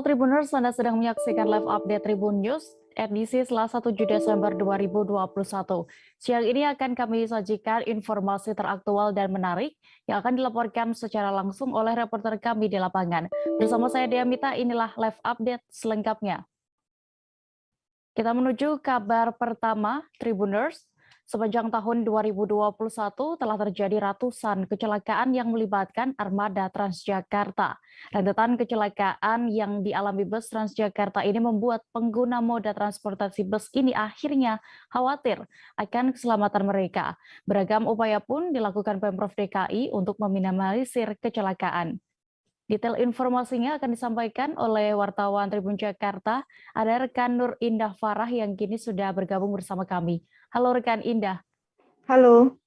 Halo Tribuners, Anda sedang menyaksikan live update Tribun News edisi Selasa 7 Desember 2021. Siang ini akan kami sajikan informasi teraktual dan menarik yang akan dilaporkan secara langsung oleh reporter kami di lapangan. Bersama saya Diamita, inilah live update selengkapnya. Kita menuju kabar pertama, Tribuners. Sepanjang tahun 2021 telah terjadi ratusan kecelakaan yang melibatkan armada Transjakarta. Rentetan kecelakaan yang dialami bus Transjakarta ini membuat pengguna moda transportasi bus ini akhirnya khawatir akan keselamatan mereka. Beragam upaya pun dilakukan Pemprov DKI untuk meminimalisir kecelakaan. Detail informasinya akan disampaikan oleh wartawan Tribun Jakarta. Ada rekan Nur Indah Farah yang kini sudah bergabung bersama kami. Halo rekan Indah. Halo.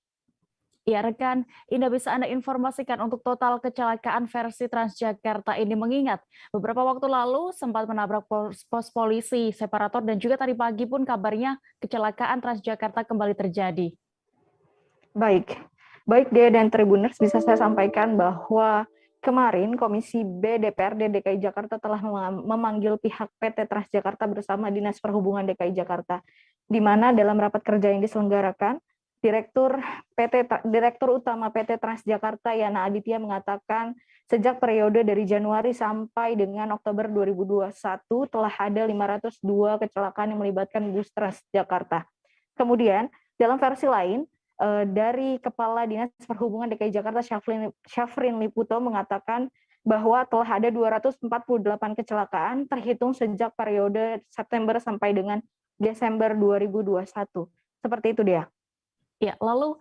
Ya rekan, Indah bisa Anda informasikan untuk total kecelakaan versi Transjakarta ini, mengingat beberapa waktu lalu sempat menabrak pos polisi, separator, dan juga tadi pagi pun kabarnya kecelakaan Transjakarta kembali terjadi. Baik Dea dan Tribuners, bisa saya sampaikan bahwa kemarin Komisi B DPRD DKI Jakarta telah memanggil pihak PT Transjakarta bersama Dinas Perhubungan DKI Jakarta, di mana dalam rapat kerja yang diselenggarakan, Direktur Utama PT Transjakarta Yana Aditya mengatakan sejak periode dari Januari sampai dengan Oktober 2021 telah ada 502 kecelakaan yang melibatkan bus Transjakarta. Kemudian dalam versi lain, dari Kepala Dinas Perhubungan DKI Jakarta Syafrin Liputo mengatakan bahwa telah ada 248 kecelakaan terhitung sejak periode September sampai dengan Desember 2021. Seperti itu dia. Ya, lalu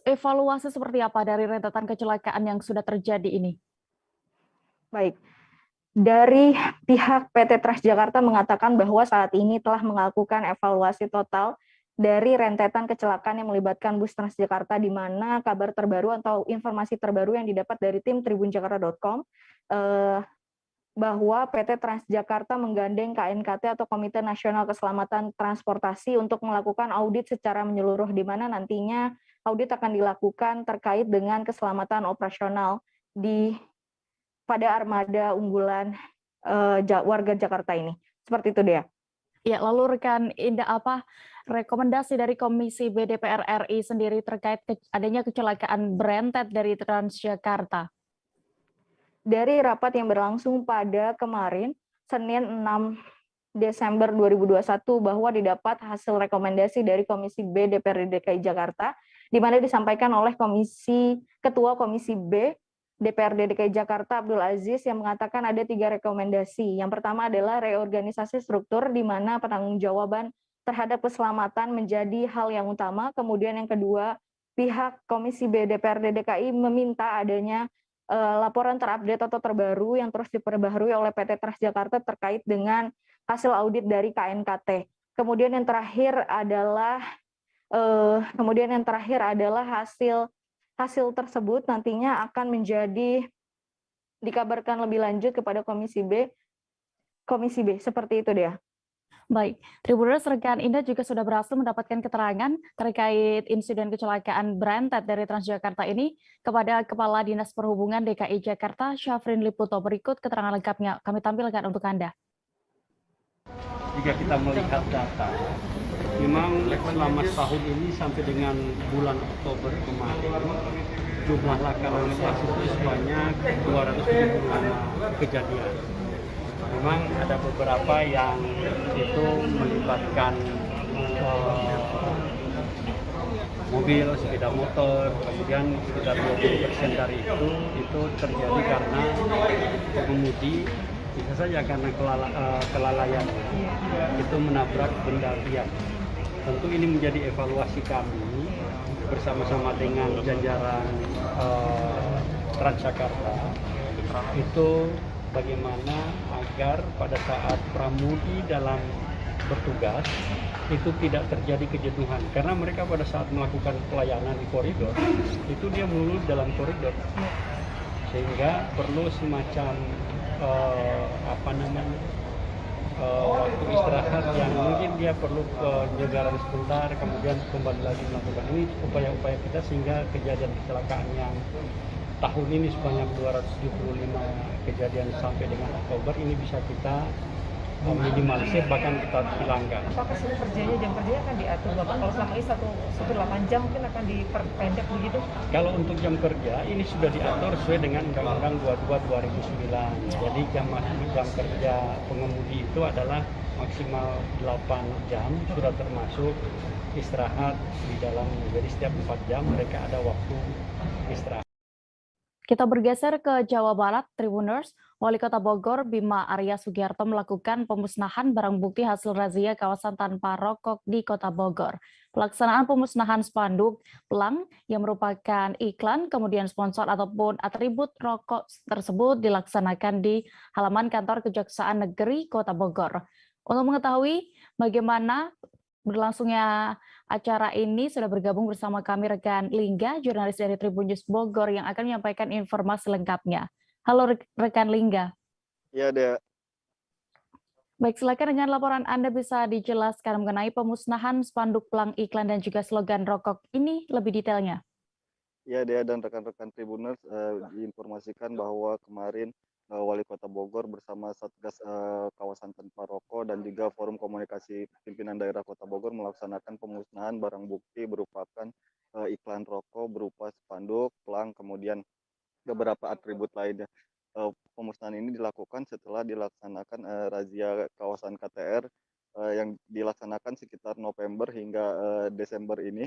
evaluasi seperti apa dari rentetan kecelakaan yang sudah terjadi ini? Baik. Dari pihak PT Transjakarta mengatakan bahwa saat ini telah melakukan evaluasi total dari rentetan kecelakaan yang melibatkan bus Transjakarta, di mana kabar terbaru atau informasi terbaru yang didapat dari tim tribunjakarta.com bahwa PT Transjakarta menggandeng KNKT atau Komite Nasional Keselamatan Transportasi untuk melakukan audit secara menyeluruh, di mana nantinya audit akan dilakukan terkait dengan keselamatan operasional pada armada unggulan warga Jakarta ini. Seperti itu dia. Ya, lalu rekan Indah, apa rekomendasi dari Komisi B DPR RI sendiri terkait adanya kecelakaan berentet dari Transjakarta? Dari rapat yang berlangsung pada kemarin, Senin 6 Desember 2021, bahwa didapat hasil rekomendasi dari Komisi B DPRD DKI Jakarta, di mana disampaikan oleh Ketua Komisi B DPRD DKI Jakarta Abdul Aziz, yang mengatakan ada 3 rekomendasi. Yang pertama adalah reorganisasi struktur, di mana penanggung-jawaban terhadap keselamatan menjadi hal yang utama. Kemudian yang kedua, pihak Komisi B DPRD DKI meminta adanya laporan terupdate atau terbaru yang terus diperbaharui oleh PT Transjakarta terkait dengan hasil audit dari KNKT. Kemudian yang terakhir adalah hasil tersebut nantinya akan dikabarkan lebih lanjut kepada Komisi B. Seperti itu dia. Baik, Tribuners, rekan Indah juga sudah berhasil mendapatkan keterangan terkait insiden kecelakaan berentet dari Transjakarta ini kepada Kepala Dinas Perhubungan DKI Jakarta Syafrin Liputo. Berikut keterangan lengkapnya kami tampilkan untuk Anda. Jika kita melihat data, memang selama tahun ini sampai dengan bulan Oktober kemarin, jumlah laka lalu lintas itu sebanyak 275 kejadian. Memang ada beberapa yang itu melibatkan mobil, sepeda motor, kemudian sekitar 20% dari itu terjadi karena pengemudi bisa saja karena kelalaian itu menabrak benda liar. Tentu ini menjadi evaluasi kami bersama-sama dengan jajaran Transjakarta, itu bagaimana agar pada saat pramudi dalam bertugas itu tidak terjadi kejenuhan, karena mereka pada saat melakukan pelayanan di koridor itu dia melulu dalam koridor, sehingga perlu semacam waktu istirahat yang mungkin dia perlu penyegaran sebentar, kemudian kembali lagi melakukan. Ini upaya-upaya kita sehingga kejadian kecelakaan yang tahun ini sebanyak 275 kejadian sampai dengan Oktober ini bisa kita minimalisir, bahkan kita hilangkan. Apakah jam kerjanya akan diatur Bapak? Kalau selama ini 8 jam mungkin akan diperpendek begitu? Kalau untuk jam kerja ini sudah diatur sesuai dengan Undang-Undang 22 2009. Jadi jam kerja pengemudi itu adalah maksimal 8 jam, sudah termasuk istirahat di dalam. Jadi setiap 4 jam mereka ada waktu istirahat. Kita bergeser ke Jawa Barat, Tribuners. Wali Kota Bogor, Bima Arya Sugiarto melakukan pemusnahan barang bukti hasil razia kawasan tanpa rokok di Kota Bogor. Pelaksanaan pemusnahan spanduk, pelang yang merupakan iklan, kemudian sponsor ataupun atribut rokok tersebut dilaksanakan di halaman kantor Kejaksaan Negeri Kota Bogor. Untuk mengetahui bagaimana berlangsungnya acara ini, sudah bergabung bersama kami rekan Lingga, jurnalis dari Tribun News Bogor yang akan menyampaikan informasi lengkapnya. Halo rekan Lingga. Iya, Dea. Baik, silakan dengan laporan Anda bisa dijelaskan mengenai pemusnahan spanduk pelang iklan dan juga slogan rokok ini lebih detailnya. Ya, Dea dan rekan-rekan Tribuners diinformasikan bahwa kemarin Wali Kota Bogor bersama Satgas Kawasan Tanpa Rokok dan juga Forum Komunikasi Pimpinan Daerah Kota Bogor melaksanakan pemusnahan barang bukti berupakan iklan rokok berupa spanduk, pelang, kemudian beberapa atribut lainnya. Pemusnahan ini dilakukan setelah dilaksanakan razia kawasan KTR yang dilaksanakan sekitar November hingga Desember ini.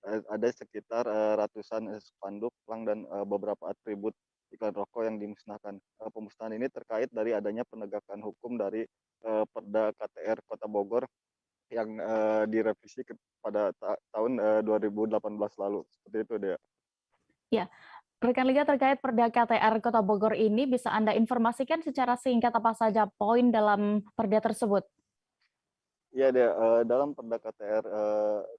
Ada sekitar ratusan spanduk, pelang, dan beberapa atribut iklan rokok yang dimusnahkan. Pemusnahan ini terkait dari adanya penegakan hukum dari Perda KTR Kota Bogor yang direvisi pada tahun 2018 lalu. Seperti itu, Dea. Ya, rekan Liga, terkait Perda KTR Kota Bogor ini bisa Anda informasikan secara singkat apa saja poin dalam perda tersebut? Iya, Dea. Dalam Perda KTR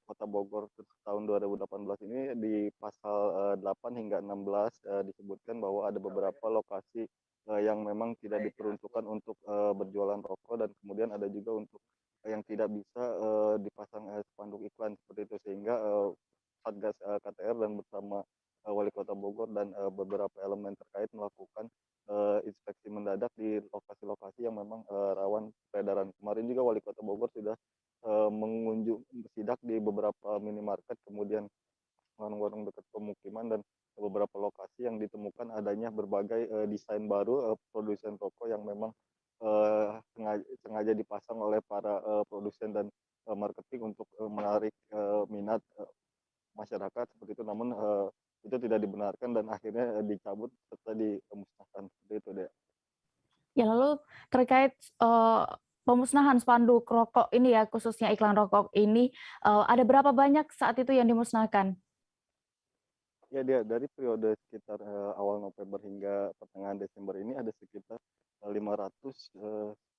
Kota Bogor tahun 2018 ini di pasal 8 hingga 16 disebutkan bahwa ada beberapa lokasi yang memang tidak diperuntukkan untuk berjualan rokok, dan kemudian ada juga untuk yang tidak bisa dipasang spanduk iklan seperti itu, sehingga Satgas KTR dan bersama Wali Kota Bogor dan beberapa elemen terkait melakukan inspeksi mendadak di lokasi-lokasi yang memang rawan peredaran. Kemarin juga Wali Kota Bogor sudah sidak di beberapa minimarket, kemudian warung-warung dekat pemukiman dan beberapa lokasi yang ditemukan adanya berbagai desain baru produsen rokok yang memang sengaja dipasang oleh para produsen dan marketing untuk menarik minat masyarakat seperti itu. Namun itu tidak dibenarkan dan akhirnya dicabut serta dimusnahkan. Seperti itu, Dea. Ya, lalu terkait pemusnahan spanduk rokok ini ya, khususnya iklan rokok ini, ada berapa banyak saat itu yang dimusnahkan? Ya, Dea, dari periode sekitar awal November hingga pertengahan Desember ini ada sekitar 500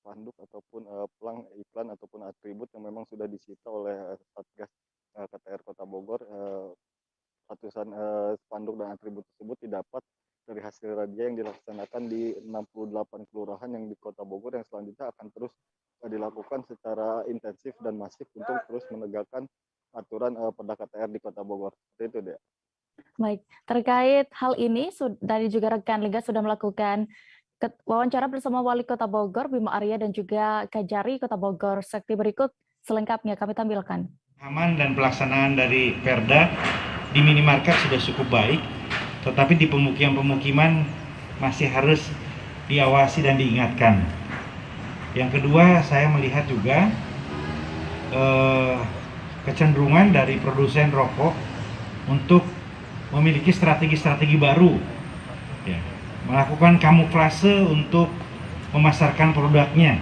spanduk ataupun pelang iklan ataupun atribut yang memang sudah disita oleh Satgas KTR Kota Bogor. Ratusan spanduk dan atribut tersebut didapat dari hasil razia yang dilaksanakan di 68 kelurahan yang di Kota Bogor, yang selanjutnya akan terus dilakukan secara intensif dan masif untuk terus menegakkan aturan Perda KTR di Kota Bogor. Seperti itu, Dea. Baik, terkait hal ini, tadi juga rekan Liga sudah melakukan wawancara bersama Wali Kota Bogor, Bima Arya, dan juga Kajari Kota Bogor. Seperti berikut selengkapnya kami tampilkan. Aman dan pelaksanaan dari Perda di minimarket sudah cukup baik, tetapi di pemukiman-pemukiman masih harus diawasi dan diingatkan. Yang kedua, saya melihat juga kecenderungan dari produsen rokok untuk memiliki strategi-strategi baru, ya, melakukan kamuflase untuk memasarkan produknya.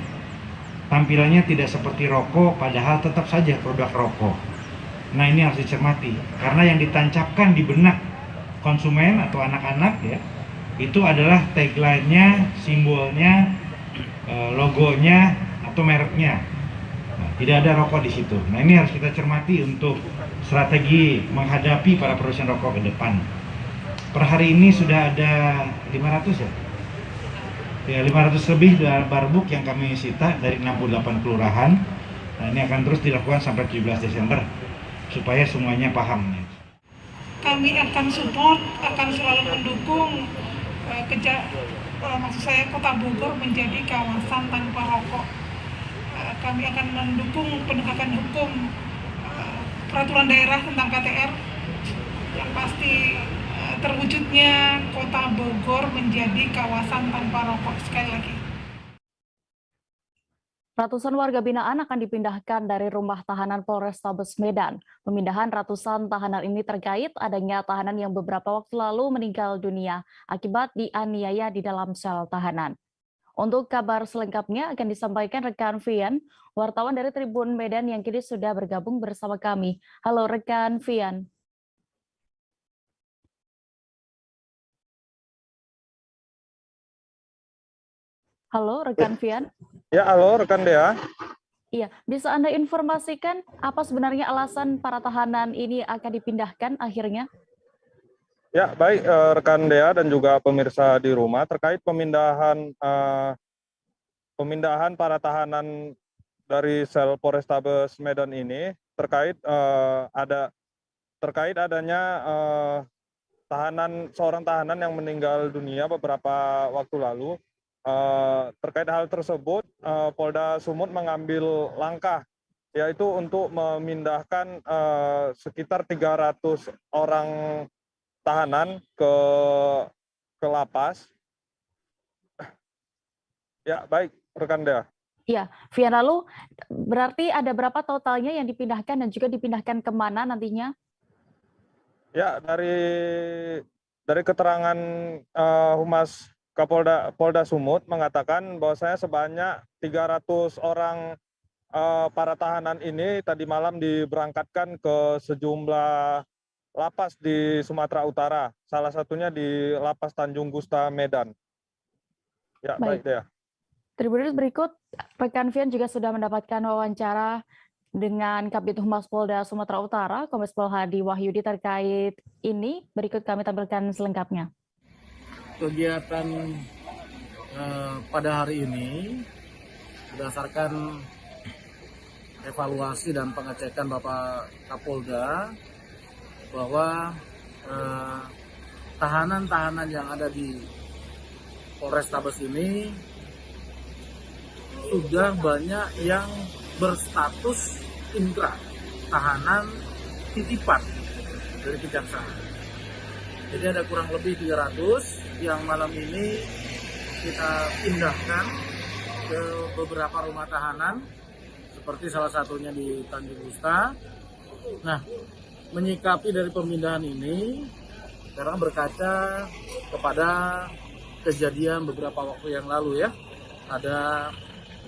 Tampilannya tidak seperti rokok, padahal tetap saja produk rokok. Nah, ini harus dicermati, karena yang ditancapkan di benak konsumen atau anak-anak ya, itu adalah tagline-nya, simbolnya, logonya atau mereknya. Nah, tidak ada rokok di situ. Nah, ini harus kita cermati untuk strategi menghadapi para produsen rokok ke depan. Per hari ini sudah ada 500 ya? Ya, 500 lebih barbuk yang kami sita dari 68 kelurahan. Nah, ini akan terus dilakukan sampai 17 Desember supaya semuanya paham. kami akan support, akan selalu mendukung maksud saya Kota Bogor menjadi kawasan tanpa rokok. Kami akan mendukung penegakan hukum peraturan daerah tentang KTR yang pasti terwujudnya Kota Bogor menjadi kawasan tanpa rokok. Sekali lagi. Ratusan warga binaan akan dipindahkan dari rumah tahanan Polrestabes Medan. Pemindahan ratusan tahanan ini terkait adanya tahanan yang beberapa waktu lalu meninggal dunia akibat dianiaya di dalam sel tahanan. Untuk kabar selengkapnya akan disampaikan rekan Vian, wartawan dari Tribun Medan yang kini sudah bergabung bersama kami. Halo rekan Vian. Halo rekan Vian. Ya, halo rekan Dea. Iya, bisa Anda informasikan apa sebenarnya alasan para tahanan ini akan dipindahkan akhirnya? Ya, baik rekan Dea dan juga pemirsa di rumah terkait pemindahan para tahanan dari sel Polrestabes Medan ini terkait adanya seorang tahanan yang meninggal dunia beberapa waktu lalu. Terkait hal tersebut, Polda Sumut mengambil langkah, yaitu untuk memindahkan sekitar 300 orang tahanan ke lapas. Ya, baik, rekan Dea. Iya, Vian, lalu berarti ada berapa totalnya yang dipindahkan dan juga dipindahkan kemana nantinya? Ya, dari keterangan Humas Polda Sumut mengatakan bahwasanya sebanyak 300 orang para tahanan ini tadi malam diberangkatkan ke sejumlah lapas di Sumatera Utara, salah satunya di Lapas Tanjung Gusta, Medan. Ya, baik Dea. Tribuners, berikut rekan Vian juga sudah mendapatkan wawancara dengan Kabid Humas Polda Sumatera Utara, Kombes Pol Hadi Wahyudi terkait ini. Berikut kami tampilkan selengkapnya. Kegiatan pada hari ini berdasarkan evaluasi dan pengecekan Bapak Kapolda bahwa tahanan-tahanan yang ada di Polrestabes ini sudah banyak yang berstatus intra, tahanan titipan dari kejaksaan. Jadi ada kurang lebih 300 yang malam ini kita pindahkan ke beberapa rumah tahanan, seperti salah satunya di Tanjung Gusta. Nah, menyikapi dari pemindahan ini, sekarang berkaca kepada kejadian beberapa waktu yang lalu ya, ada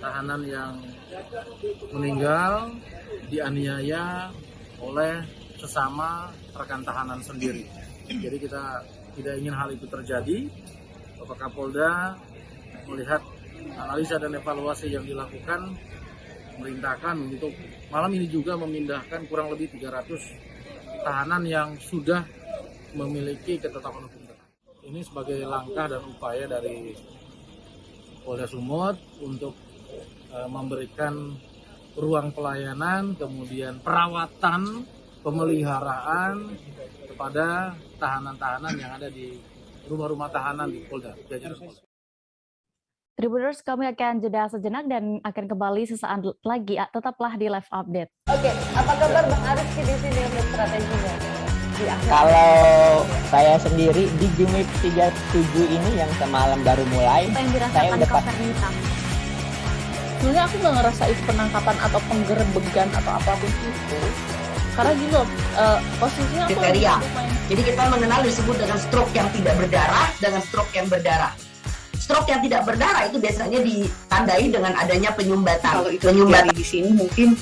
tahanan yang meninggal dianiaya oleh sesama rekan tahanan sendiri. Jadi kita tidak ingin hal itu terjadi. Bapak Kapolda melihat analisa dan evaluasi yang dilakukan, merintahkan untuk malam ini juga memindahkan kurang lebih 300 tahanan yang sudah memiliki ketetapan hukum tetap. Ini sebagai langkah dan upaya dari Polda Sumut untuk memberikan ruang pelayanan, kemudian perawatan, pemeliharaan kepada tahanan-tahanan yang ada di rumah-rumah tahanan di Polda. Tribuners, kami akan jeda sejenak dan akan kembali sesaat lagi. Tetaplah di live update. Oke, apa kabar Bang Arif di sini untuk strateginya? Kalau saya sendiri di Jumip 37 ini yang semalam baru mulai, saya udah pasti. Sebenarnya aku nggak ngerasa itu penangkapan atau penggerebegan atau apapun itu. Karena gini loh, posisinya aku kriteria. Jadi kita mengenal disebut dengan stroke yang tidak berdarah dengan stroke yang berdarah. Stroke yang tidak berdarah itu biasanya ditandai dengan adanya penyumbatan. Kalau itu penyumbatan di sini mungkin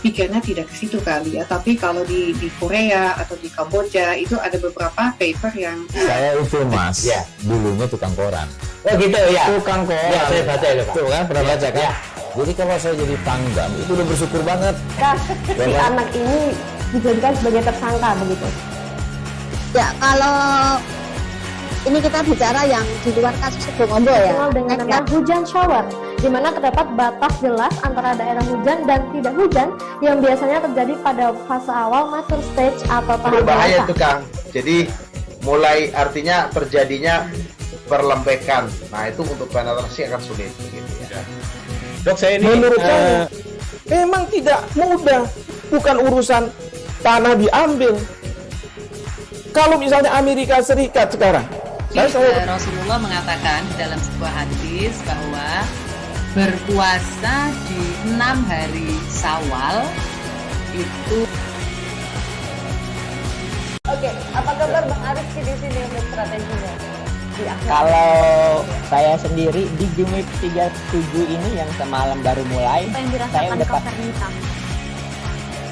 pikirnya tidak ke situ kali ya. Tapi kalau di Korea atau di Kamboja itu ada beberapa paper yang saya itu Mas, ya, dulunya tukang koran. Oh gitu ya. Tukang koran. Ya, saya baca ya, Pak. Tuh kan pernah baca kan? Ya. Jadi kalau saya jadi tanggam itu udah bersyukur banget. Si anak ini dijadikan sebagai tersangka begitu. Ya, kalau ini kita bicara yang di luar kasus Bongombo ya. Dengan nama hujan shower. di mana terdapat batas jelas antara daerah hujan dan tidak hujan yang biasanya terjadi pada fase awal mature stage atau tahap berbahaya dewasa. itu Kang. Jadi mulai artinya terjadinya perlembekan. Nah itu untuk penetrasi akan sulit. Gitu ya. Dok, saya ini menurut saya memang tidak mudah, bukan urusan tanah diambil. Kalau misalnya Amerika Serikat sekarang, Rasulullah mengatakan dalam sebuah hadis bahwa berpuasa di 6 hari Syawal itu. Oke, apa kabar Bang Ariski di sini untuk strateginya? Kalau saya sendiri di Jumip 37 ini yang semalam baru mulai, saya udah pas.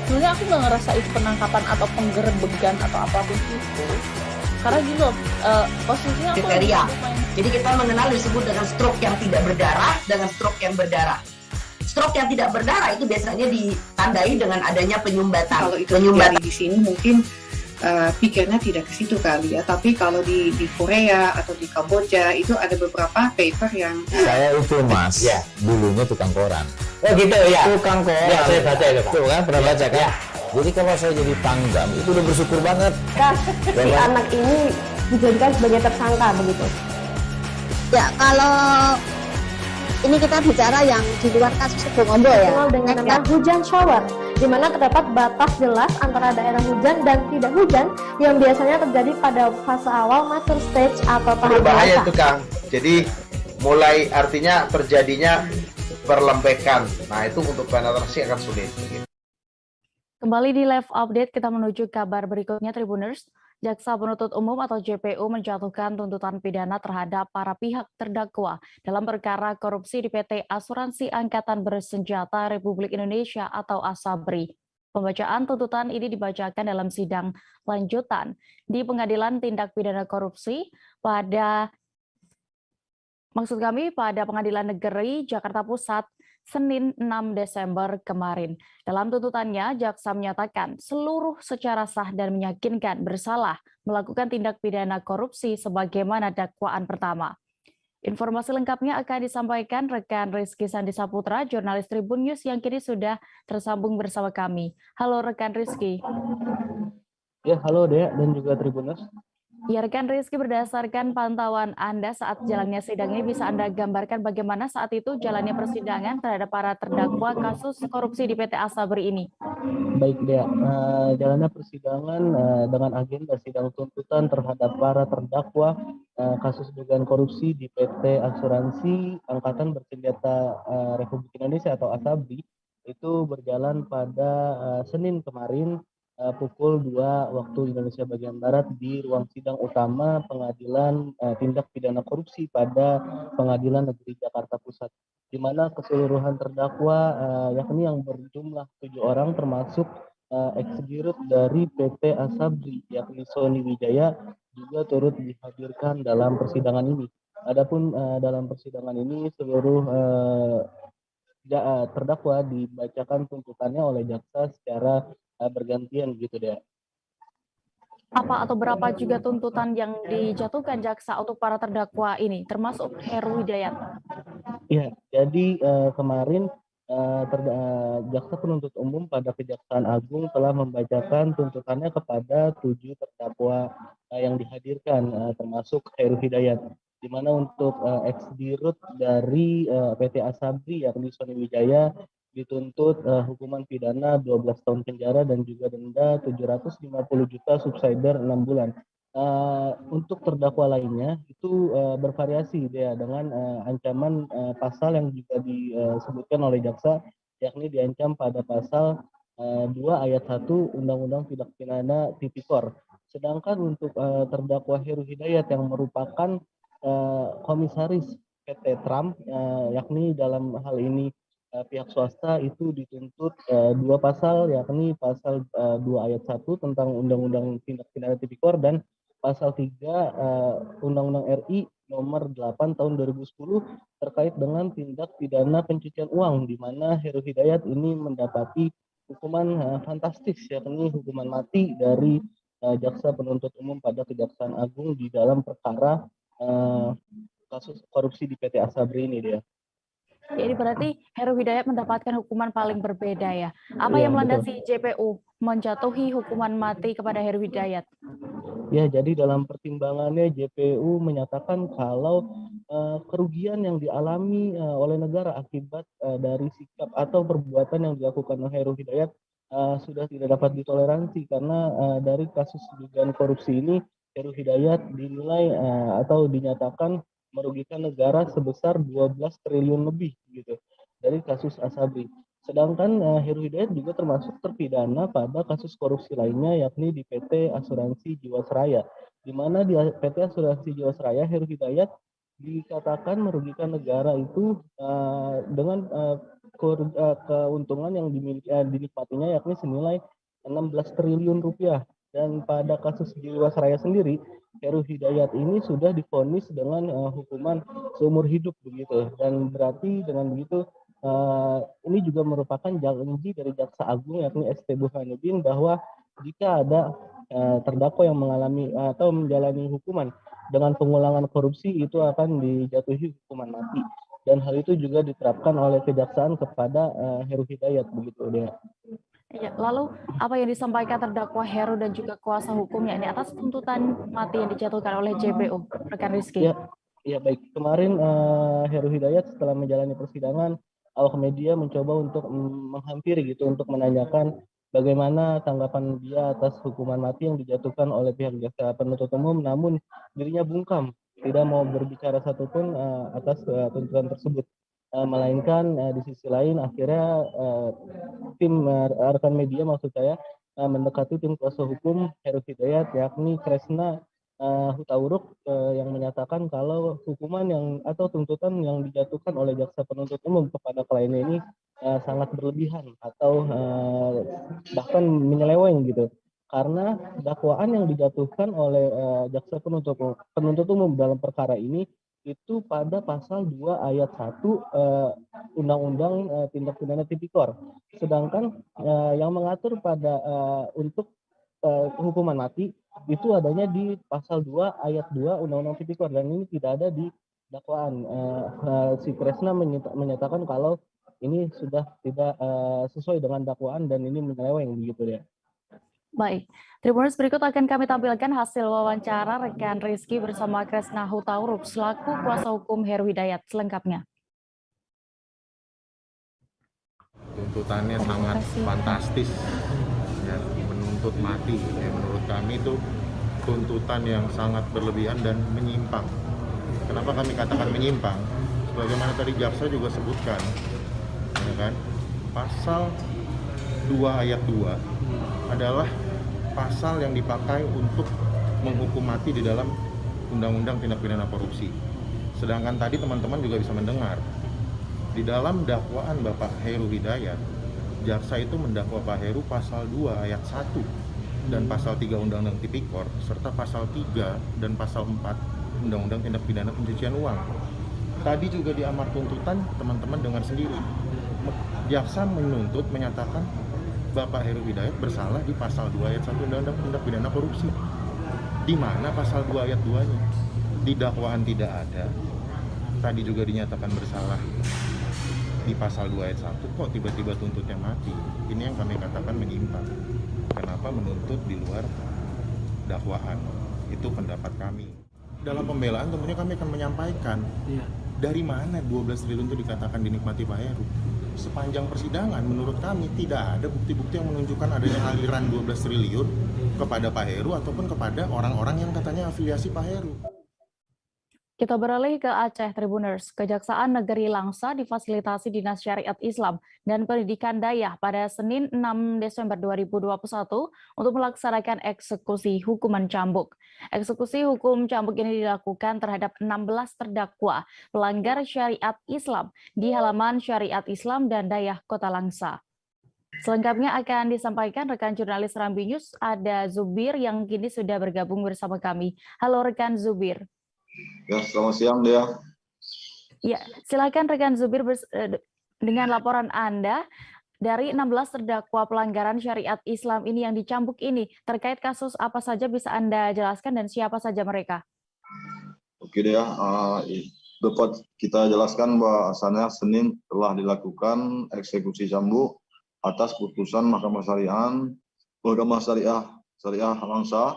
Sebenarnya aku nggak ngerasa itu penangkapan atau penggerebegan atau apapun itu, karena gini loh, posisinya aku kriteria. Jadi kita mengenal disebut dengan stroke yang tidak berdarah dengan stroke yang berdarah. Stroke yang tidak berdarah itu biasanya ditandai dengan adanya penyumbatan. Kalau itu terjadi di sini mungkin pikirnya tidak ke situ kali ya, tapi kalau di Korea atau di Kamboja itu ada beberapa paper yang Saya itu Mas, dulunya tukang koran. Oh gitu ya. Tukang koran. Ya, saya baca itu Pak. Tuh kan pernah baca kan? Ya. Jadi kalau saya jadi Pangdam itu udah bersyukur banget. Si anak ini dijadikan sebagai tersangka begitu. Ya, kalau ini kita bicara yang di luar kasus Bongombo ya. Dengan nama hujan shower, di mana terdapat batas jelas antara daerah hujan dan tidak hujan yang biasanya terjadi pada fase awal mature stage atau tahap berbahaya dewasa. itu Kang. Jadi mulai artinya terjadinya perlembekan. Nah itu untuk penetrasi akan sulit. Kembali di live update, kita menuju kabar berikutnya Tribuners. Jaksa Penuntut Umum atau JPU menjatuhkan tuntutan pidana terhadap para pihak terdakwa dalam perkara korupsi di PT Asuransi Angkatan Bersenjata Republik Indonesia atau ASABRI. Pembacaan tuntutan ini dibacakan dalam sidang lanjutan di Pengadilan Tindak Pidana Korupsi pada Pengadilan Negeri Jakarta Pusat Senin 6 Desember kemarin. Dalam tuntutannya, jaksa menyatakan seluruh secara sah dan meyakinkan bersalah melakukan tindak pidana korupsi sebagaimana dakwaan pertama. Informasi lengkapnya akan disampaikan rekan Rizky Sandi Saputra, jurnalis Tribun News yang kini sudah tersambung bersama kami. Halo rekan Rizky. Ya, halo Dea dan juga Tribuners. Ya, rekan Rizky, berdasarkan pantauan Anda saat jalannya sidang ini, bisa Anda gambarkan bagaimana saat itu jalannya persidangan terhadap para terdakwa kasus korupsi di PT ASABRI ini? Baik Dea, jalannya persidangan dengan agenda sidang tuntutan terhadap para terdakwa kasus dugaan korupsi di PT Asuransi Angkatan Bersenjata Republik Indonesia atau ASABRI itu berjalan pada Senin kemarin pukul 2 waktu Indonesia bagian Barat di ruang sidang utama Pengadilan Tindak Pidana Korupsi pada Pengadilan Negeri Jakarta Pusat, di mana keseluruhan terdakwa yakni yang berjumlah 7 orang termasuk ex-dirut dari PT ASABRI yakni Sony Wijaya juga turut dihadirkan dalam persidangan ini. Adapun dalam persidangan ini seluruh terdakwa dibacakan tuntutannya oleh jaksa secara bergantian gitu deh. Apa atau berapa juga tuntutan yang dijatuhkan jaksa untuk para terdakwa ini, termasuk Heru Hidayat? Iya, jadi kemarin jaksa penuntut umum pada Kejaksaan Agung telah membacakan tuntutannya kepada 7 terdakwa yang dihadirkan, termasuk Heru Hidayat, di mana untuk ex-dirut dari PT ASABRI yakni Sony Wijaya dituntut hukuman pidana 12 tahun penjara dan juga denda 750 juta subsidiar 6 bulan. Untuk terdakwa lainnya itu bervariasi ya, dengan ancaman pasal yang juga disebutkan oleh jaksa, yakni diancam pada pasal 2 ayat 1 Undang-Undang Tindak Pidana Tipikor. Sedangkan untuk terdakwa Heru Hidayat yang merupakan komisaris PT Trump, yakni dalam hal ini pihak swasta, itu dituntut 2 pasal, yakni pasal 2 ayat 1 tentang Undang-Undang Tindak Pidana Tipikor dan pasal 3 Undang-Undang RI nomor 8 tahun 2010 terkait dengan tindak pidana pencucian uang, di mana Heru Hidayat ini mendapati hukuman fantastis, yakni hukuman mati dari jaksa penuntut umum pada Kejaksaan Agung di dalam perkara kasus korupsi di PT ASABRI ini dia. Jadi berarti Heru Hidayat mendapatkan hukuman paling berbeda ya. Apa Iya, yang betul. melandasi JPU menjatuhi hukuman mati kepada Heru Hidayat? Ya, jadi dalam pertimbangannya JPU menyatakan kalau kerugian yang dialami oleh negara akibat dari sikap atau perbuatan yang dilakukan oleh Heru Hidayat sudah tidak dapat ditoleransi karena dari kasus dugaan korupsi ini Heru Hidayat dinilai atau dinyatakan merugikan negara sebesar 12 triliun lebih gitu dari kasus Asabri. Sedangkan Heru Hidayat juga termasuk terpidana pada kasus korupsi lainnya yakni di PT Asuransi Jiwasraya, di mana di PT Asuransi Jiwasraya Heru Hidayat dikatakan merugikan negara itu dengan keuntungan yang dinikmatinya yakni senilai 16 triliun rupiah. Dan pada kasus Jiwasraya sendiri, Heru Hidayat ini sudah divonis dengan hukuman seumur hidup begitu. Dan berarti dengan begitu ini juga merupakan janji dari Jaksa Agung yakni ST Burhanuddin bahwa jika ada terdakwa yang mengalami atau menjalani hukuman dengan pengulangan korupsi itu akan dijatuhi hukuman mati. Dan hal itu juga diterapkan oleh kejaksaan kepada Heru Hidayat begitu dia. Ya, lalu apa yang disampaikan terdakwa Heru dan juga kuasa hukumnya ini atas tuntutan mati yang dijatuhkan oleh JPU, rekan Rizky? Ya baik. Kemarin Heru Hidayat setelah menjalani persidangan, awak media mencoba untuk menghampiri gitu untuk menanyakan bagaimana tanggapan dia atas hukuman mati yang dijatuhkan oleh pihak jaksa penuntut umum, namun dirinya bungkam, tidak mau berbicara satupun atas tuntutan tersebut. Melainkan di sisi lain akhirnya tim rekan media maksud saya mendekati tim kuasa hukum Heru Hidayat yakni Kresna Hutauruk yang menyatakan kalau hukuman yang atau tuntutan yang dijatuhkan oleh jaksa penuntut umum kepada kliennya ini sangat berlebihan atau bahkan menyeleweng gitu, karena dakwaan yang dijatuhkan oleh jaksa penuntut umum dalam perkara ini itu pada pasal 2 ayat 1 Undang-Undang Tindak Pidana Tipikor. Sedangkan yang mengatur pada untuk hukuman mati itu adanya di pasal 2 ayat 2 Undang-Undang Tipikor dan ini tidak ada di dakwaan. Si Kresna menyatakan kalau ini sudah tidak sesuai dengan dakwaan dan ini menyeleweng begitu ya. Baik, Tribuners berikut akan kami tampilkan hasil wawancara rekan Rizky bersama Kresna Hutauruk selaku kuasa hukum Heru Hidayat selengkapnya. Tuntutannya sangat fantastis, ya, menuntut mati. Ya, menurut kami itu tuntutan yang sangat berlebihan dan menyimpang. Kenapa kami katakan menyimpang? Sebagaimana tadi jaksa juga sebutkan, ya kan, pasal 2 ayat 2 adalah pasal yang dipakai untuk menghukum mati di dalam Undang-Undang Tindak Pidana Korupsi. Sedangkan tadi teman-teman juga bisa mendengar di dalam dakwaan Bapak Heru Hidayat, jaksa itu mendakwa Pak Heru pasal 2 ayat 1 dan pasal 3 Undang-Undang Tipikor serta pasal 3 dan pasal 4 Undang-Undang Tindak Pidana Pencucian Uang. Tadi juga di amar tuntutan teman-teman dengar sendiri. Jaksa menuntut menyatakan Bapak Heru Hidayat bersalah di pasal 2 ayat 1 Undang-Undang Tindak Pidana Korupsi. Di mana pasal 2 ayat 2-nya? Di dakwaan tidak ada. Tadi juga dinyatakan bersalah di pasal 2 ayat 1, kok tiba-tiba tuntutnya mati? Ini yang kami katakan menyimpang. Kenapa menuntut di luar dakwaan? Itu pendapat kami. Dalam pembelaan tentunya kami akan menyampaikan dari mana 12 triliun itu dikatakan dinikmati Pak Heru. Sepanjang persidangan menurut kami tidak ada bukti-bukti yang menunjukkan adanya aliran 12 triliun kepada Pak Heru ataupun kepada orang-orang yang katanya afiliasi Pak Heru. Kita beralih ke Aceh, Tribuners. Kejaksaan Negeri Langsa difasilitasi Dinas Syariat Islam dan Pendidikan Dayah pada Senin 6 Desember 2021 untuk melaksanakan eksekusi hukuman cambuk. Eksekusi hukum cambuk ini dilakukan terhadap 16 terdakwa pelanggar syariat Islam di halaman Syariat Islam dan Dayah Kota Langsa. Selengkapnya akan disampaikan rekan jurnalis Rambi News, ada Zubir yang kini sudah bergabung bersama kami. Halo rekan Zubir. Ya, selamat siang, Dea. Ya, silakan rekan Zubir dengan laporan Anda dari 16 terdakwa pelanggaran syariat Islam ini yang dicambuk ini, terkait kasus apa saja bisa Anda jelaskan dan siapa saja mereka? Oke, Dea. dapat kita jelaskan bahwasannya Senin telah dilakukan eksekusi cambuk atas putusan Mahkamah Syariah Mangsa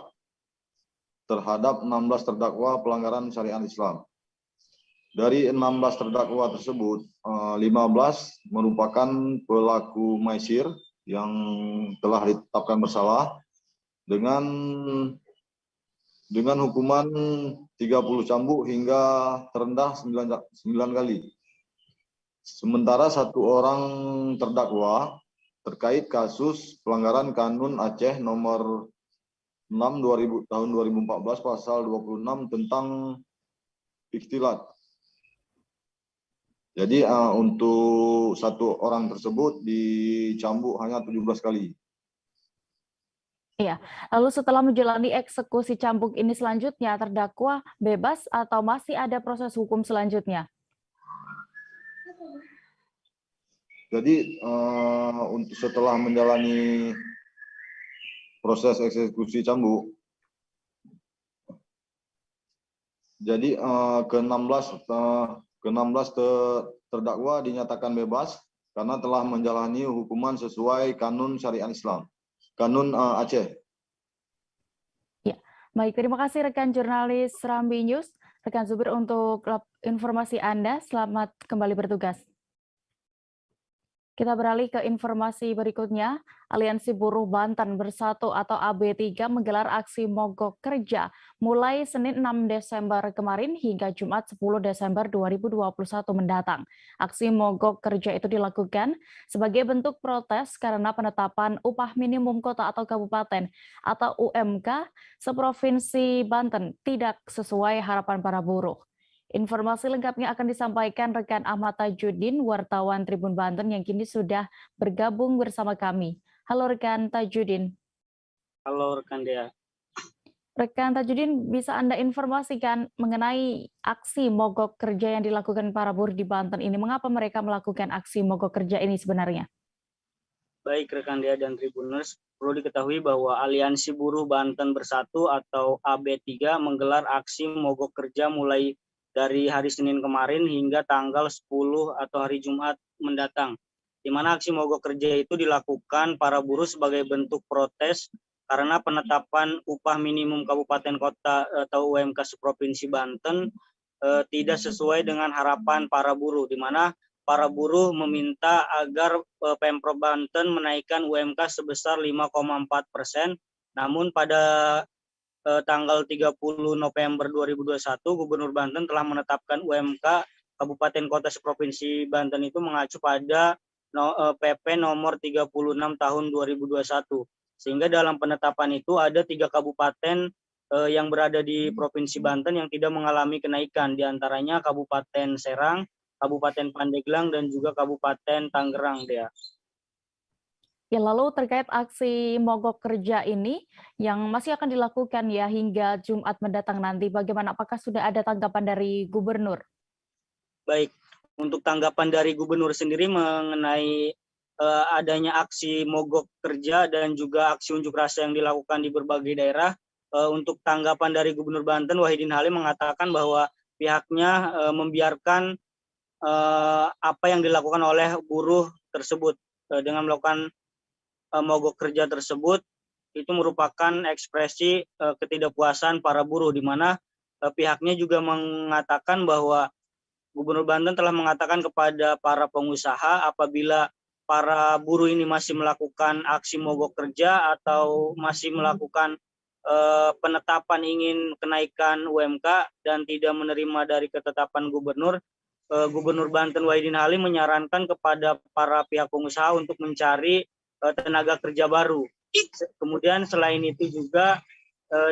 terhadap 16 terdakwa pelanggaran syariat Islam. Dari 16 terdakwa tersebut, 15 merupakan pelaku maisir yang telah ditetapkan bersalah dengan hukuman 30 cambuk hingga terendah 9 kali. Sementara satu orang terdakwa terkait kasus pelanggaran Kanun Aceh nomor 6 tahun 2014 pasal 26 tentang ikhtilat. Jadi untuk satu orang tersebut dicambuk hanya 17 kali. Iya, lalu setelah menjalani eksekusi cambuk ini selanjutnya terdakwa bebas atau masih ada proses hukum selanjutnya? Jadi untuk setelah menjalani proses eksekusi cambuk, jadi ke-16 terdakwa dinyatakan bebas karena telah menjalani hukuman sesuai Kanun Syariat Islam. Kanun Aceh. Ya, baik. Terima kasih rekan jurnalis Serambi News, rekan Zubir untuk informasi Anda. Selamat kembali bertugas. Kita beralih ke informasi berikutnya. Aliansi Buruh Banten Bersatu atau AB3 menggelar aksi mogok kerja mulai Senin 6 Desember kemarin hingga Jumat 10 Desember 2021 mendatang. Aksi mogok kerja itu dilakukan sebagai bentuk protes karena penetapan upah minimum kota atau kabupaten atau UMK seprovinsi Banten tidak sesuai harapan para buruh. Informasi lengkapnya akan disampaikan rekan Ahmad Tajudin, wartawan Tribun Banten yang kini sudah bergabung bersama kami. Halo rekan Tajudin. Halo rekan Dea. Rekan Tajudin, bisa Anda informasikan mengenai aksi mogok kerja yang dilakukan para buruh di Banten ini? Mengapa mereka melakukan aksi mogok kerja ini sebenarnya? Baik rekan Dea dan Tribuners, perlu diketahui bahwa Aliansi Buruh Banten Bersatu atau AB3 menggelar aksi mogok kerja mulai dari hari Senin kemarin hingga tanggal 10 atau hari Jumat mendatang, di mana aksi mogok kerja itu dilakukan para buruh sebagai bentuk protes karena penetapan upah minimum kabupaten kota atau UMK seprovinsi Banten tidak sesuai dengan harapan para buruh, di mana para buruh meminta agar Pemprov Banten menaikkan UMK sebesar 5,4%, namun pada tanggal 30 November 2021, Gubernur Banten telah menetapkan UMK Kabupaten Kota Seprovinsi Banten itu mengacu pada PP nomor 36 tahun 2021. Sehingga dalam penetapan itu ada 3 kabupaten yang berada di Provinsi Banten yang tidak mengalami kenaikan, diantaranya Kabupaten Serang, Kabupaten Pandeglang, dan juga Kabupaten Tangerang, Dea. Ya, lalu terkait aksi mogok kerja ini yang masih akan dilakukan ya hingga Jumat mendatang nanti, bagaimana? Apakah sudah ada tanggapan dari Gubernur? Baik, untuk tanggapan dari Gubernur sendiri mengenai adanya aksi mogok kerja dan juga aksi unjuk rasa yang dilakukan di berbagai daerah, untuk tanggapan dari Gubernur Banten Wahidin Halim mengatakan bahwa pihaknya membiarkan apa yang dilakukan oleh buruh tersebut dengan melakukan mogok kerja tersebut itu merupakan ekspresi ketidakpuasan para buruh, di mana pihaknya juga mengatakan bahwa Gubernur Banten telah mengatakan kepada para pengusaha apabila para buruh ini masih melakukan aksi mogok kerja atau masih melakukan penetapan ingin kenaikan UMK dan tidak menerima dari ketetapan Gubernur, Gubernur Banten Wahidin Halim menyarankan kepada para pihak pengusaha untuk mencari tenaga kerja baru. Kemudian selain itu juga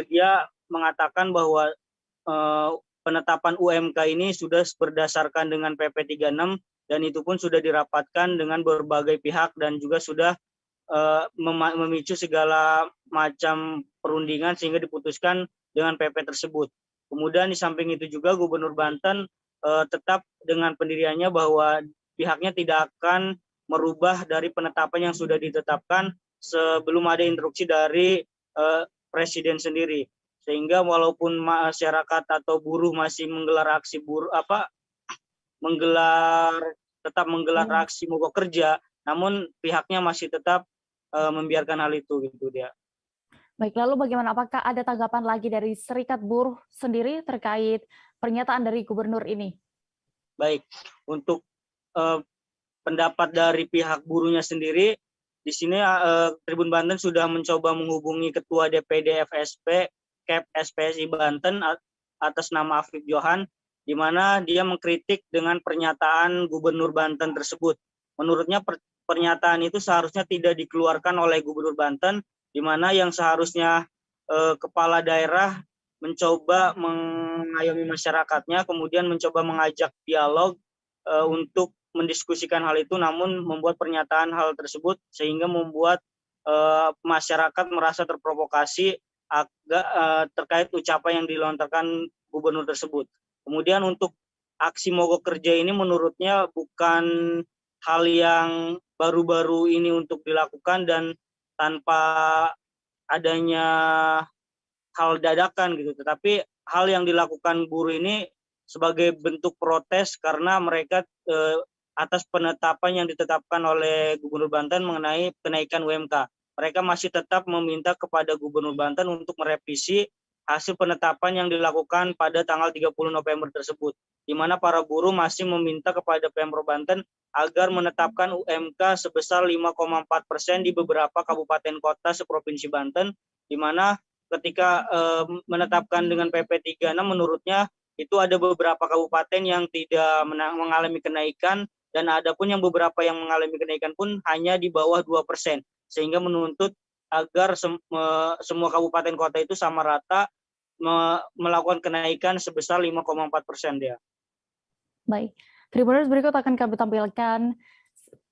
dia mengatakan bahwa penetapan UMK ini sudah berdasarkan dengan PP 36 dan itu pun sudah dirapatkan dengan berbagai pihak dan juga sudah memicu segala macam perundingan sehingga diputuskan dengan PP tersebut. Kemudian di samping itu juga Gubernur Banten tetap dengan pendiriannya bahwa pihaknya tidak akan merubah dari penetapan yang sudah ditetapkan sebelum ada instruksi dari Presiden sendiri. Sehingga walaupun masyarakat atau buruh masih menggelar aksi tetap menggelar aksi mogok kerja, namun pihaknya masih tetap membiarkan hal itu gitu dia. Baik, lalu bagaimana, apakah ada tanggapan lagi dari Serikat Buruh sendiri terkait pernyataan dari gubernur ini? Baik, untuk pendapat dari pihak buruhnya sendiri, di sini Tribun Banten sudah mencoba menghubungi Ketua DPD FSP KEP SPSI Banten atas nama Afif Johan, di mana dia mengkritik dengan pernyataan Gubernur Banten tersebut. Menurutnya pernyataan itu seharusnya tidak dikeluarkan oleh Gubernur Banten, di mana yang seharusnya kepala daerah mencoba mengayomi masyarakatnya, kemudian mencoba mengajak dialog untuk mendiskusikan hal itu, namun membuat pernyataan hal tersebut sehingga membuat masyarakat merasa terprovokasi terkait ucapan yang dilontarkan gubernur tersebut. Kemudian untuk aksi mogok kerja ini menurutnya bukan hal yang baru-baru ini untuk dilakukan dan tanpa adanya hal dadakan gitu, tetapi hal yang dilakukan buruh ini sebagai bentuk protes karena mereka atas penetapan yang ditetapkan oleh Gubernur Banten mengenai kenaikan UMK. Mereka masih tetap meminta kepada Gubernur Banten untuk merevisi hasil penetapan yang dilakukan pada tanggal 30 November tersebut, di mana para buruh masih meminta kepada Pemprov Banten agar menetapkan UMK sebesar 5,4% di beberapa kabupaten kota seprovinsi Banten, di mana ketika menetapkan dengan PP 36 menurutnya itu ada beberapa kabupaten yang tidak mengalami kenaikan dan ada pun yang beberapa yang mengalami kenaikan pun hanya di bawah 2%, sehingga menuntut agar semua kabupaten kota itu sama rata melakukan kenaikan sebesar 5,4% dia. Baik, Tribuners, berikut akan kami tampilkan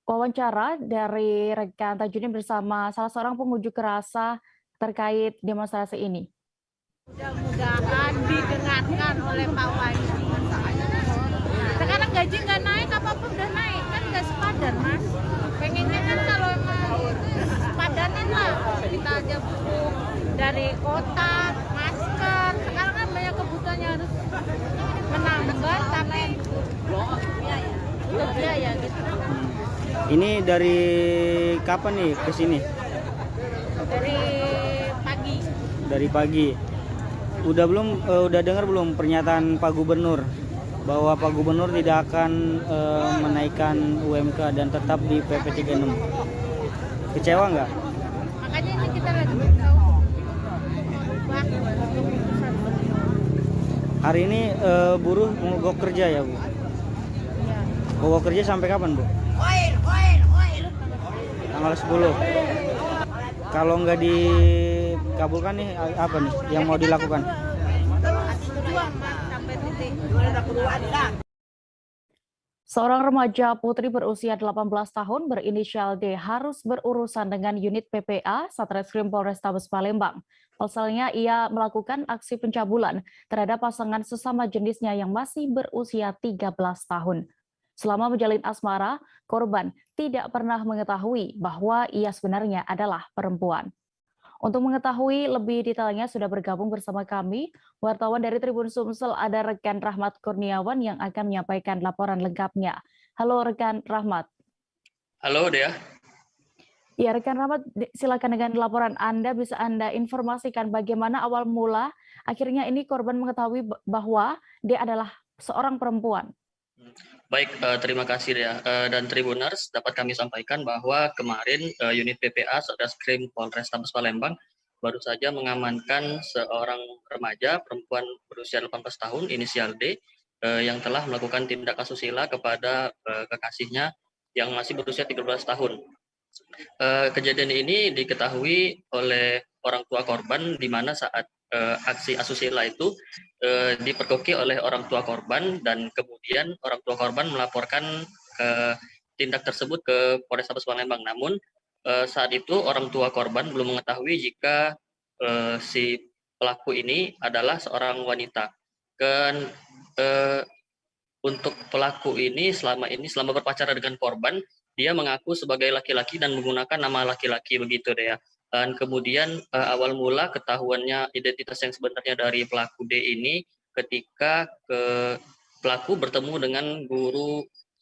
wawancara dari rekan Tajudin bersama salah seorang pengunjuk rasa terkait demonstrasi ini. Mudah-mudahan didengarkan oleh Pak Wahyu. Sekarang gaji nggak naik, apa-apa udah naik, kan nggak sepadan, Mas. Pengennya kan kalau emang sepadanan lah, kita aja butuh dari kotak, masker. Sekarang kan banyak kebutuhannya harus menambah, tapi biaya gitu. Ini dari kapan nih ke sini? Dari pagi. Dari pagi. Udah dengar belum pernyataan Pak Gubernur bahwa Pak Gubernur tidak akan menaikkan UMK dan tetap di PP 36? Kecewa nggak? Makanya ini kita lagi bertahu. Hari ini buruh mogok kerja ya, Bu? Iya. Mogok kerja sampai kapan, Bu? Tanggal 10. Kalau nggak dikabulkan nih apa nih yang mau dilakukan? Seorang remaja putri berusia 18 tahun berinisial D harus berurusan dengan unit PPA Satreskrim Polrestabes Palembang. Pasalnya ia melakukan aksi pencabulan terhadap pasangan sesama jenisnya yang masih berusia 13 tahun. Selama menjalin asmara, korban tidak pernah mengetahui bahwa ia sebenarnya adalah perempuan. Untuk mengetahui lebih detailnya sudah bergabung bersama kami, wartawan dari Tribun Sumsel, ada rekan Rahmat Kurniawan yang akan menyampaikan laporan lengkapnya. Halo rekan Rahmat. Halo Dea. Ya rekan Rahmat, silakan dengan laporan Anda, bisa Anda informasikan bagaimana awal mula akhirnya ini korban mengetahui bahwa dia adalah seorang perempuan. Baik, terima kasih ya. Dan Tribuners, dapat kami sampaikan bahwa kemarin unit PPA Satreskrim Polrestabes Palembang baru saja mengamankan seorang remaja perempuan berusia 18 tahun inisial D yang telah melakukan tindak asusila kepada kekasihnya yang masih berusia 13 tahun. Kejadian ini diketahui oleh orang tua korban di mana saat aksi asusila itu dipergoki oleh orang tua korban dan kemudian orang tua korban melaporkan tindak tersebut ke Polrestabes Palembang. Namun saat itu orang tua korban belum mengetahui jika si pelaku ini adalah seorang wanita. Dan untuk pelaku ini selama berpacaran dengan korban, dia mengaku sebagai laki-laki dan menggunakan nama laki-laki begitu deh ya. Dan kemudian awal mula ketahuannya identitas yang sebenarnya dari pelaku D ini ketika pelaku bertemu dengan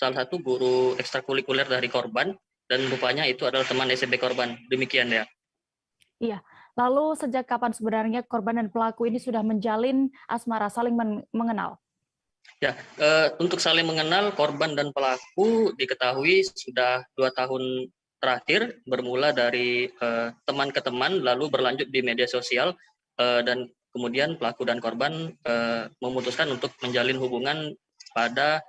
salah satu guru ekstrakurikuler dari korban, dan rupanya itu adalah teman SMP korban. Demikian ya. Iya. Lalu sejak kapan sebenarnya korban dan pelaku ini sudah menjalin asmara, saling mengenal? Ya, untuk saling mengenal, korban dan pelaku diketahui sudah 2 tahun terakhir, bermula dari teman ke teman, lalu berlanjut di media sosial, dan kemudian pelaku dan korban memutuskan untuk menjalin hubungan pada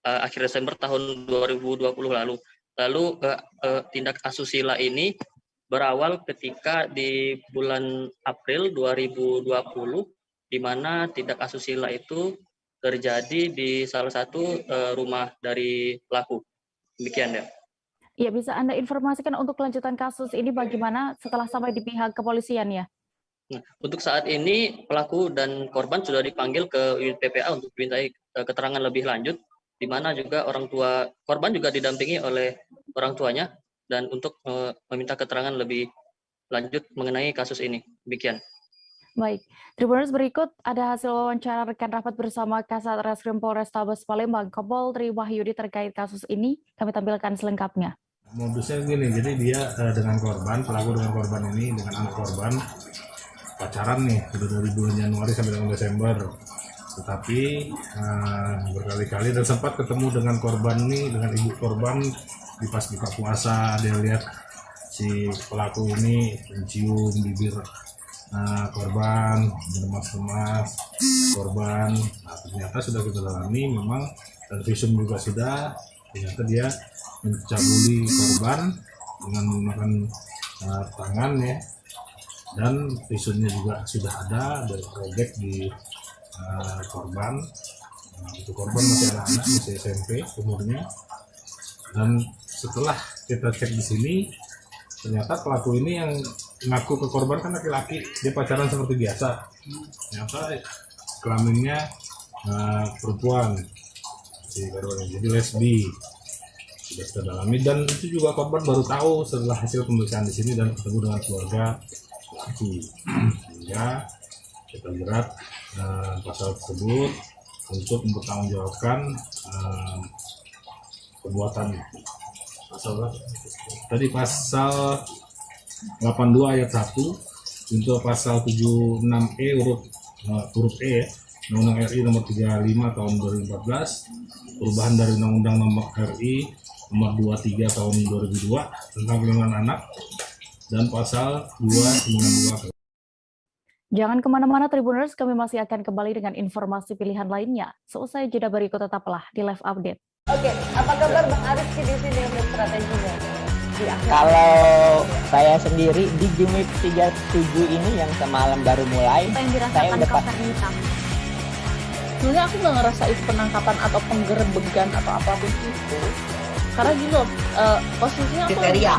akhir Desember tahun 2020 lalu. Lalu tindak asusila ini berawal ketika di bulan April 2020, di mana tindak asusila itu terjadi di salah satu rumah dari pelaku. Demikian ya. Ya, bisa Anda informasikan untuk kelanjutan kasus ini bagaimana setelah sampai di pihak kepolisian ya? Nah, untuk saat ini pelaku dan korban sudah dipanggil ke unit PPA untuk dimintai keterangan lebih lanjut, di mana juga orang tua korban juga didampingi oleh orang tuanya, dan untuk meminta keterangan lebih lanjut mengenai kasus ini. Demikian. Baik, Tribuners, berikut ada hasil wawancara rekan rapat bersama Kasat Reskrim Polrestabes Palembang, Kompol Tri Wahyudi terkait kasus ini. Kami tampilkan selengkapnya. Modusnya gini, jadi dia dengan korban, pelaku dengan korban ini, dengan anak korban, pacaran nih, sudah dari bulan Januari sampai dengan Desember. Tetapi berkali-kali dan sempat ketemu dengan korban nih, dengan ibu korban, di pas buka puasa. Dia lihat si pelaku ini mencium bibir korban, bermas-remas korban. Nah, ternyata sudah kita dalami memang, dan visum juga sudah, ternyata dia mencabuli korban dengan menggunakan tangan ya, dan visumnya juga sudah ada robek di korban. Itu korban masih anak-anak, masih SMP umurnya. Dan setelah kita cek di sini, ternyata pelaku ini yang ngaku ke korban kan laki-laki, dia pacaran seperti biasa. Ternyata kelaminnya perempuan, si korban, jadi lesbi. Sudah kita dalami, dan itu juga korban baru tahu setelah hasil pemeriksaan di sini dan ketemu dengan keluarga pelaku. Sehingga kita jerat pasal tersebut untuk mempertanggungjawabkan perbuatan. Tadi pasal 82 ayat 1, untuk pasal 76E huruf E, Undang-Undang RI nomor 35 tahun 2014, perubahan dari Undang-Undang nomor RI nomor 23 tahun 2002 tentang perlindungan anak, dan pasal 292. Jangan kemana-mana Tribuners, kami masih akan kembali dengan informasi pilihan lainnya. Seusai jeda berikut, tetaplah di Live Update. Oke, apa kabar Bang Ariski di sini untuk strateginya? Kalau saya sendiri di Jumip 37 ini yang semalam baru mulai, saya udah pasti. Sebenarnya aku nggak ngerasa itu penangkapan atau penggerebegan atau apapun itu. Karena gini loh, posisinya aku kriteria.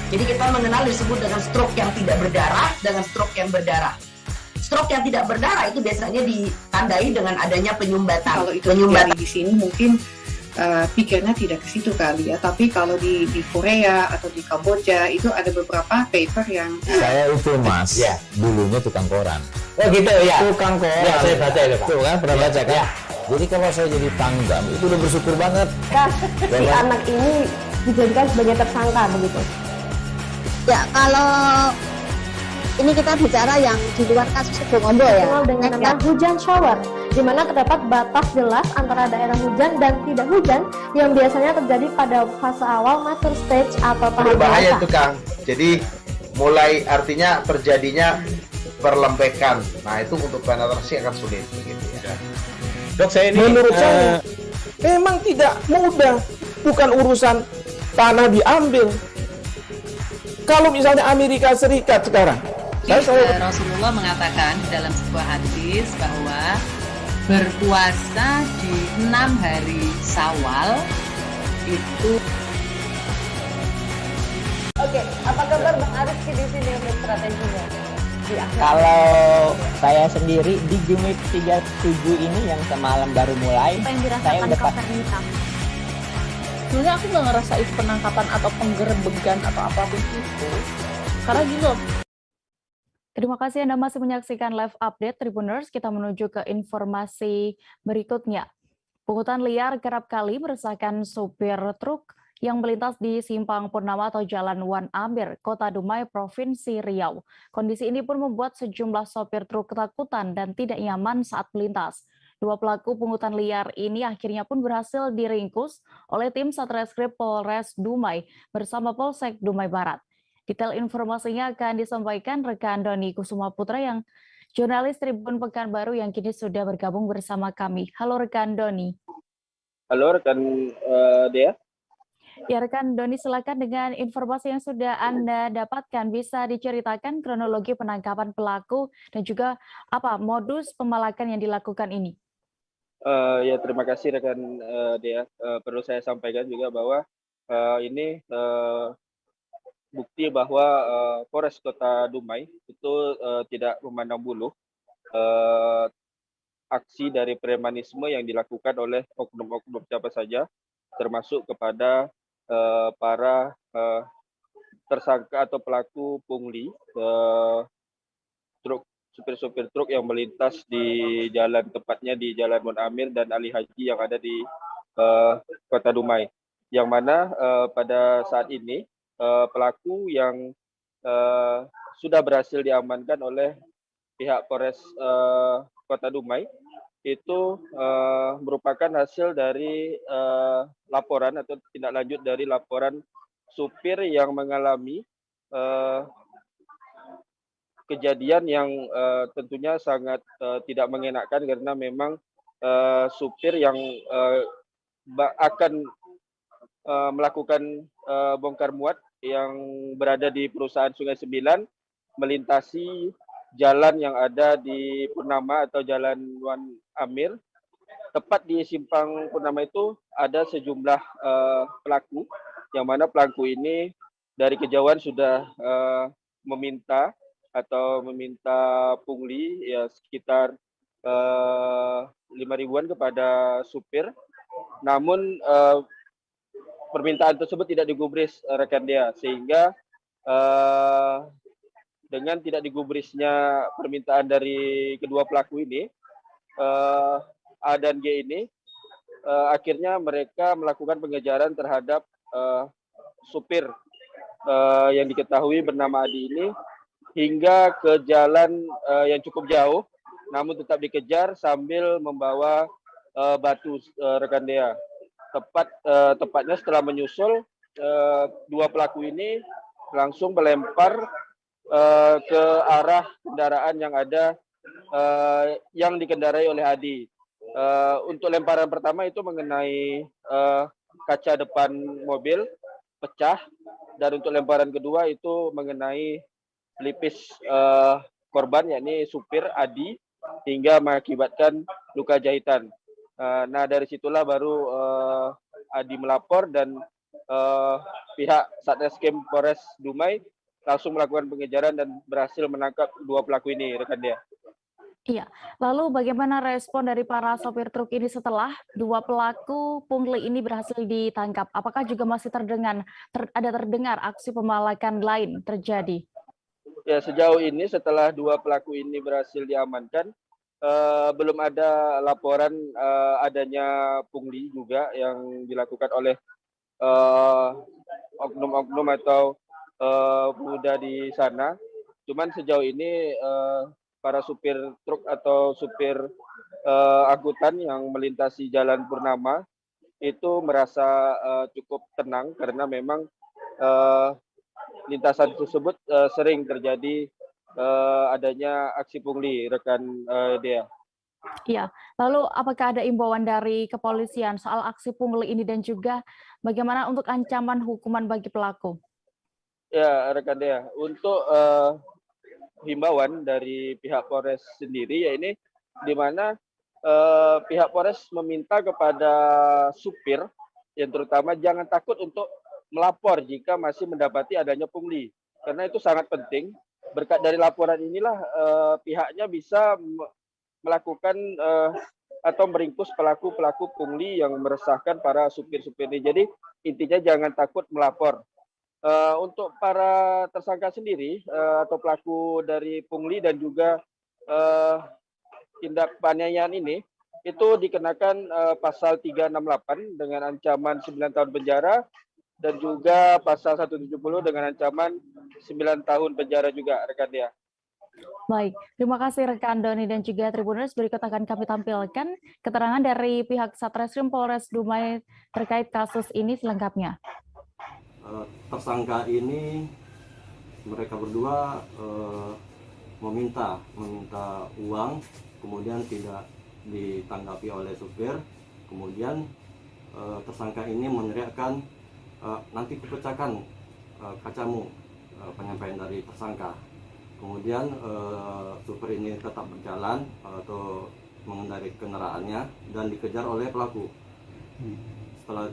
Jadi kita mengenal disebut dengan stroke yang tidak berdarah dengan stroke yang berdarah. Stroke yang tidak berdarah itu biasanya ditandai dengan adanya penyumbatan. Kalau itu terjadi di sini mungkin pikirnya tidak ke situ kali ya. Tapi kalau di Korea atau di Kamboja itu ada beberapa paper yang saya itu mas, ya, dulunya tukang koran. Oh gitu ya. Tukang koran. Ya, saya baca itu Pak. Tuh kan pernah baca kan? Ya. Jadi kalau saya jadi tanggam itu udah bersyukur banget. Si anak ini dijadikan sebagai tersangka begitu. Ya, kalau ini kita bicara yang di luar kasus Situbondo ya. Dengan nama hujan shower, di mana terdapat batas jelas antara daerah hujan dan tidak hujan yang biasanya terjadi pada fase awal mature stage atau tahap berbahaya dewasa. itu Kang. Jadi mulai artinya terjadinya perlembekan. Nah itu untuk penetrasi akan sulit begitu ya. Dok, saya ini menurut saya memang tidak mudah, bukan urusan tanah diambil. Kalau misalnya Amerika Serikat sekarang, Rasulullah mengatakan dalam sebuah hadis bahwa berpuasa di 6 hari Syawal itu. Oke, apa kabar Bang Ariski di sini untuk strateginya? Kalau saya sendiri di Jumip 37 ini yang semalam baru mulai, saya udah pasti. Sebenarnya aku nggak ngerasa itu penangkapan atau penggerebegan atau apapun itu. Karena gini loh. Terima kasih Anda masih menyaksikan Live Update Tribuners. Kita menuju ke informasi berikutnya. Pungutan liar kerap kali meresahkan supir truk yang melintas di Simpang Purnama atau Jalan Wan Amir, Kota Dumai, Provinsi Riau. Kondisi ini pun membuat sejumlah sopir truk ketakutan dan tidak nyaman saat melintas. Dua pelaku pungutan liar ini akhirnya pun berhasil diringkus oleh tim Satreskrim Polres Dumai bersama Polsek Dumai Barat. Detail informasinya akan disampaikan rekan Doni Kusuma Putra yang jurnalis Tribun Pekanbaru yang kini sudah bergabung bersama kami. Halo rekan Doni. Halo rekan Dea. Ya rekan Doni, silakan dengan informasi yang sudah Anda dapatkan, bisa diceritakan kronologi penangkapan pelaku dan juga apa modus pemalakan yang dilakukan ini? Ya terima kasih rekan Dea. Perlu saya sampaikan juga bahwa ini bukti bahwa Polres Kota Dumai itu tidak memandang bulu aksi dari premanisme yang dilakukan oleh oknum-oknum siapa saja, termasuk kepada para tersangka atau pelaku pungli truk, supir-supir truk yang melintas di jalan, tepatnya di Jalan Wan Amir dan Ali Haji yang ada di Kota Dumai, yang mana pada saat ini pelaku yang sudah berhasil diamankan oleh pihak Polres Kota Dumai itu merupakan hasil dari laporan atau tindak lanjut dari laporan supir yang mengalami kejadian yang tentunya sangat tidak mengenakan, karena memang supir yang akan melakukan bongkar muat yang berada di perusahaan Sungai Sembilan melintasi jalan yang ada di Purnama atau Jalan Wan Amir. Tepat di Simpang Purnama itu ada sejumlah pelaku, yang mana pelaku ini dari kejauhan sudah meminta pungli ya sekitar 5.000-an kepada supir. Namun permintaan tersebut tidak digubris rekan Dea, sehingga dengan tidak digubrisnya permintaan dari kedua pelaku ini, A dan G ini, akhirnya mereka melakukan pengejaran terhadap supir yang diketahui bernama Adi ini hingga ke jalan yang cukup jauh, namun tetap dikejar sambil membawa batu rekan Dea. Tepatnya setelah menyusul, dua pelaku ini langsung melempar ke arah kendaraan yang ada yang dikendarai oleh Adi. Untuk lemparan pertama itu mengenai kaca depan mobil pecah, dan untuk lemparan kedua itu mengenai pelipis korban, yakni supir Adi, hingga mengakibatkan luka jahitan. Nah dari situlah baru Adi melapor dan pihak Satreskrim Polres Dumai langsung melakukan pengejaran dan berhasil menangkap dua pelaku ini, rekan Dea. Iya, lalu bagaimana respon dari para sopir truk ini setelah dua pelaku pungli ini berhasil ditangkap? Apakah juga masih terdengar aksi pemalakan lain terjadi? Ya, sejauh ini setelah dua pelaku ini berhasil diamankan, belum ada laporan adanya pungli juga yang dilakukan oleh oknum-oknum atau pemuda di sana. Cuman sejauh ini para supir truk atau supir angkutan yang melintasi Jalan Purnama itu merasa cukup tenang, karena memang lintasan tersebut sering terjadi adanya aksi pungli, rekan Dea. Iya, lalu apakah ada imbauan dari kepolisian soal aksi pungli ini dan juga bagaimana untuk ancaman hukuman bagi pelaku? Ya, rekan Dea, untuk himbauan dari pihak Polres sendiri, ya ini di mana pihak Polres meminta kepada supir yang terutama jangan takut untuk melapor jika masih mendapati adanya pungli, karena itu sangat penting. Berkat dari laporan inilah pihaknya bisa melakukan atau meringkus pelaku-pelaku pungli yang meresahkan para supir-supir ini. Jadi intinya jangan takut melapor. Untuk para tersangka sendiri atau pelaku dari pungli dan juga tindak penganiayaan ini, itu dikenakan pasal 368 dengan ancaman 9 tahun penjara dan juga pasal 170 dengan ancaman 9 tahun penjara juga, rekan Dea. Baik, terima kasih rekan Doni dan juga Tribuners. Berikut akan kami tampilkan keterangan dari pihak Satreskrim Polres Dumai terkait kasus ini selengkapnya. Tersangka ini mereka berdua meminta uang, kemudian tidak ditanggapi oleh supir. Kemudian tersangka ini meneriakkan nanti kupecahkan kacamu, penyampaian dari tersangka. Kemudian supir ini tetap berjalan atau mengendarai kendaraannya dan dikejar oleh pelaku. Setelah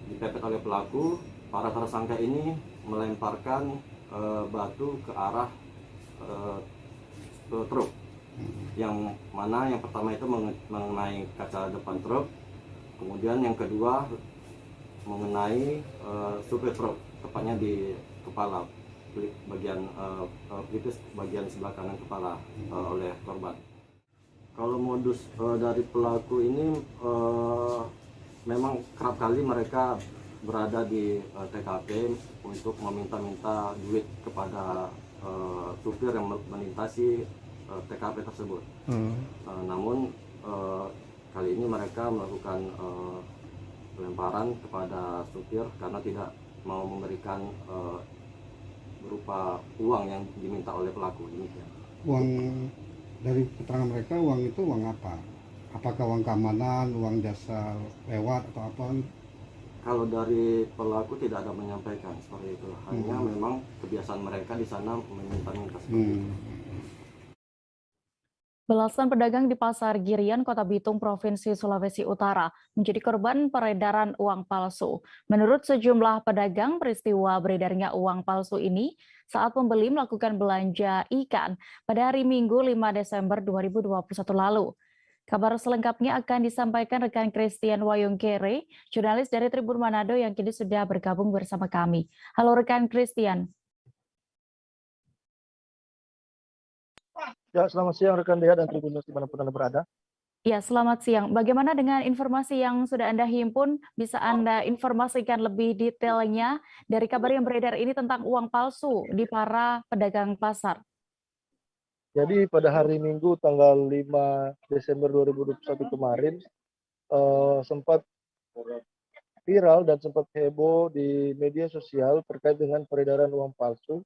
dipepet oleh pelaku, para tersangka ini melemparkan batu ke arah truk. Yang mana yang pertama itu mengenai kaca depan truk, kemudian yang kedua mengenai supir truk, tepatnya di kepala, bagian sebelah kanan kepala oleh korban. Kalau modus dari pelaku ini memang kerap kali mereka berada di TKP untuk meminta-minta duit kepada supir yang melintasi TKP tersebut. Namun kali ini mereka melakukan pelemparan kepada supir karena tidak mau memberikan berupa uang yang diminta oleh pelaku. Demikian. Uang dari keterangan mereka, uang itu uang apa? Apakah uang keamanan, uang jasa lewat atau apa? Kalau dari pelaku tidak ada menyampaikan seperti itu. Hanya memang kebiasaan mereka di sana meminta-minta seperti itu. Belasan pedagang di Pasar Girian, Kota Bitung, Provinsi Sulawesi Utara menjadi korban peredaran uang palsu. Menurut sejumlah pedagang, peristiwa beredarnya uang palsu ini saat pembeli melakukan belanja ikan pada hari Minggu 5 Desember 2021 lalu. Kabar selengkapnya akan disampaikan rekan Christian Wayongkere, jurnalis dari Tribun Manado yang kini sudah bergabung bersama kami. Halo rekan Christian. Ya, selamat siang rekan Dea dan Tribuners dimanapun Anda berada. Ya, selamat siang. Bagaimana dengan informasi yang sudah Anda himpun? Bisa Anda informasikan lebih detailnya dari kabar yang beredar ini tentang uang palsu di para pedagang pasar? Jadi pada hari Minggu tanggal 5 Desember 2021 kemarin sempat viral dan sempat heboh di media sosial terkait dengan peredaran uang palsu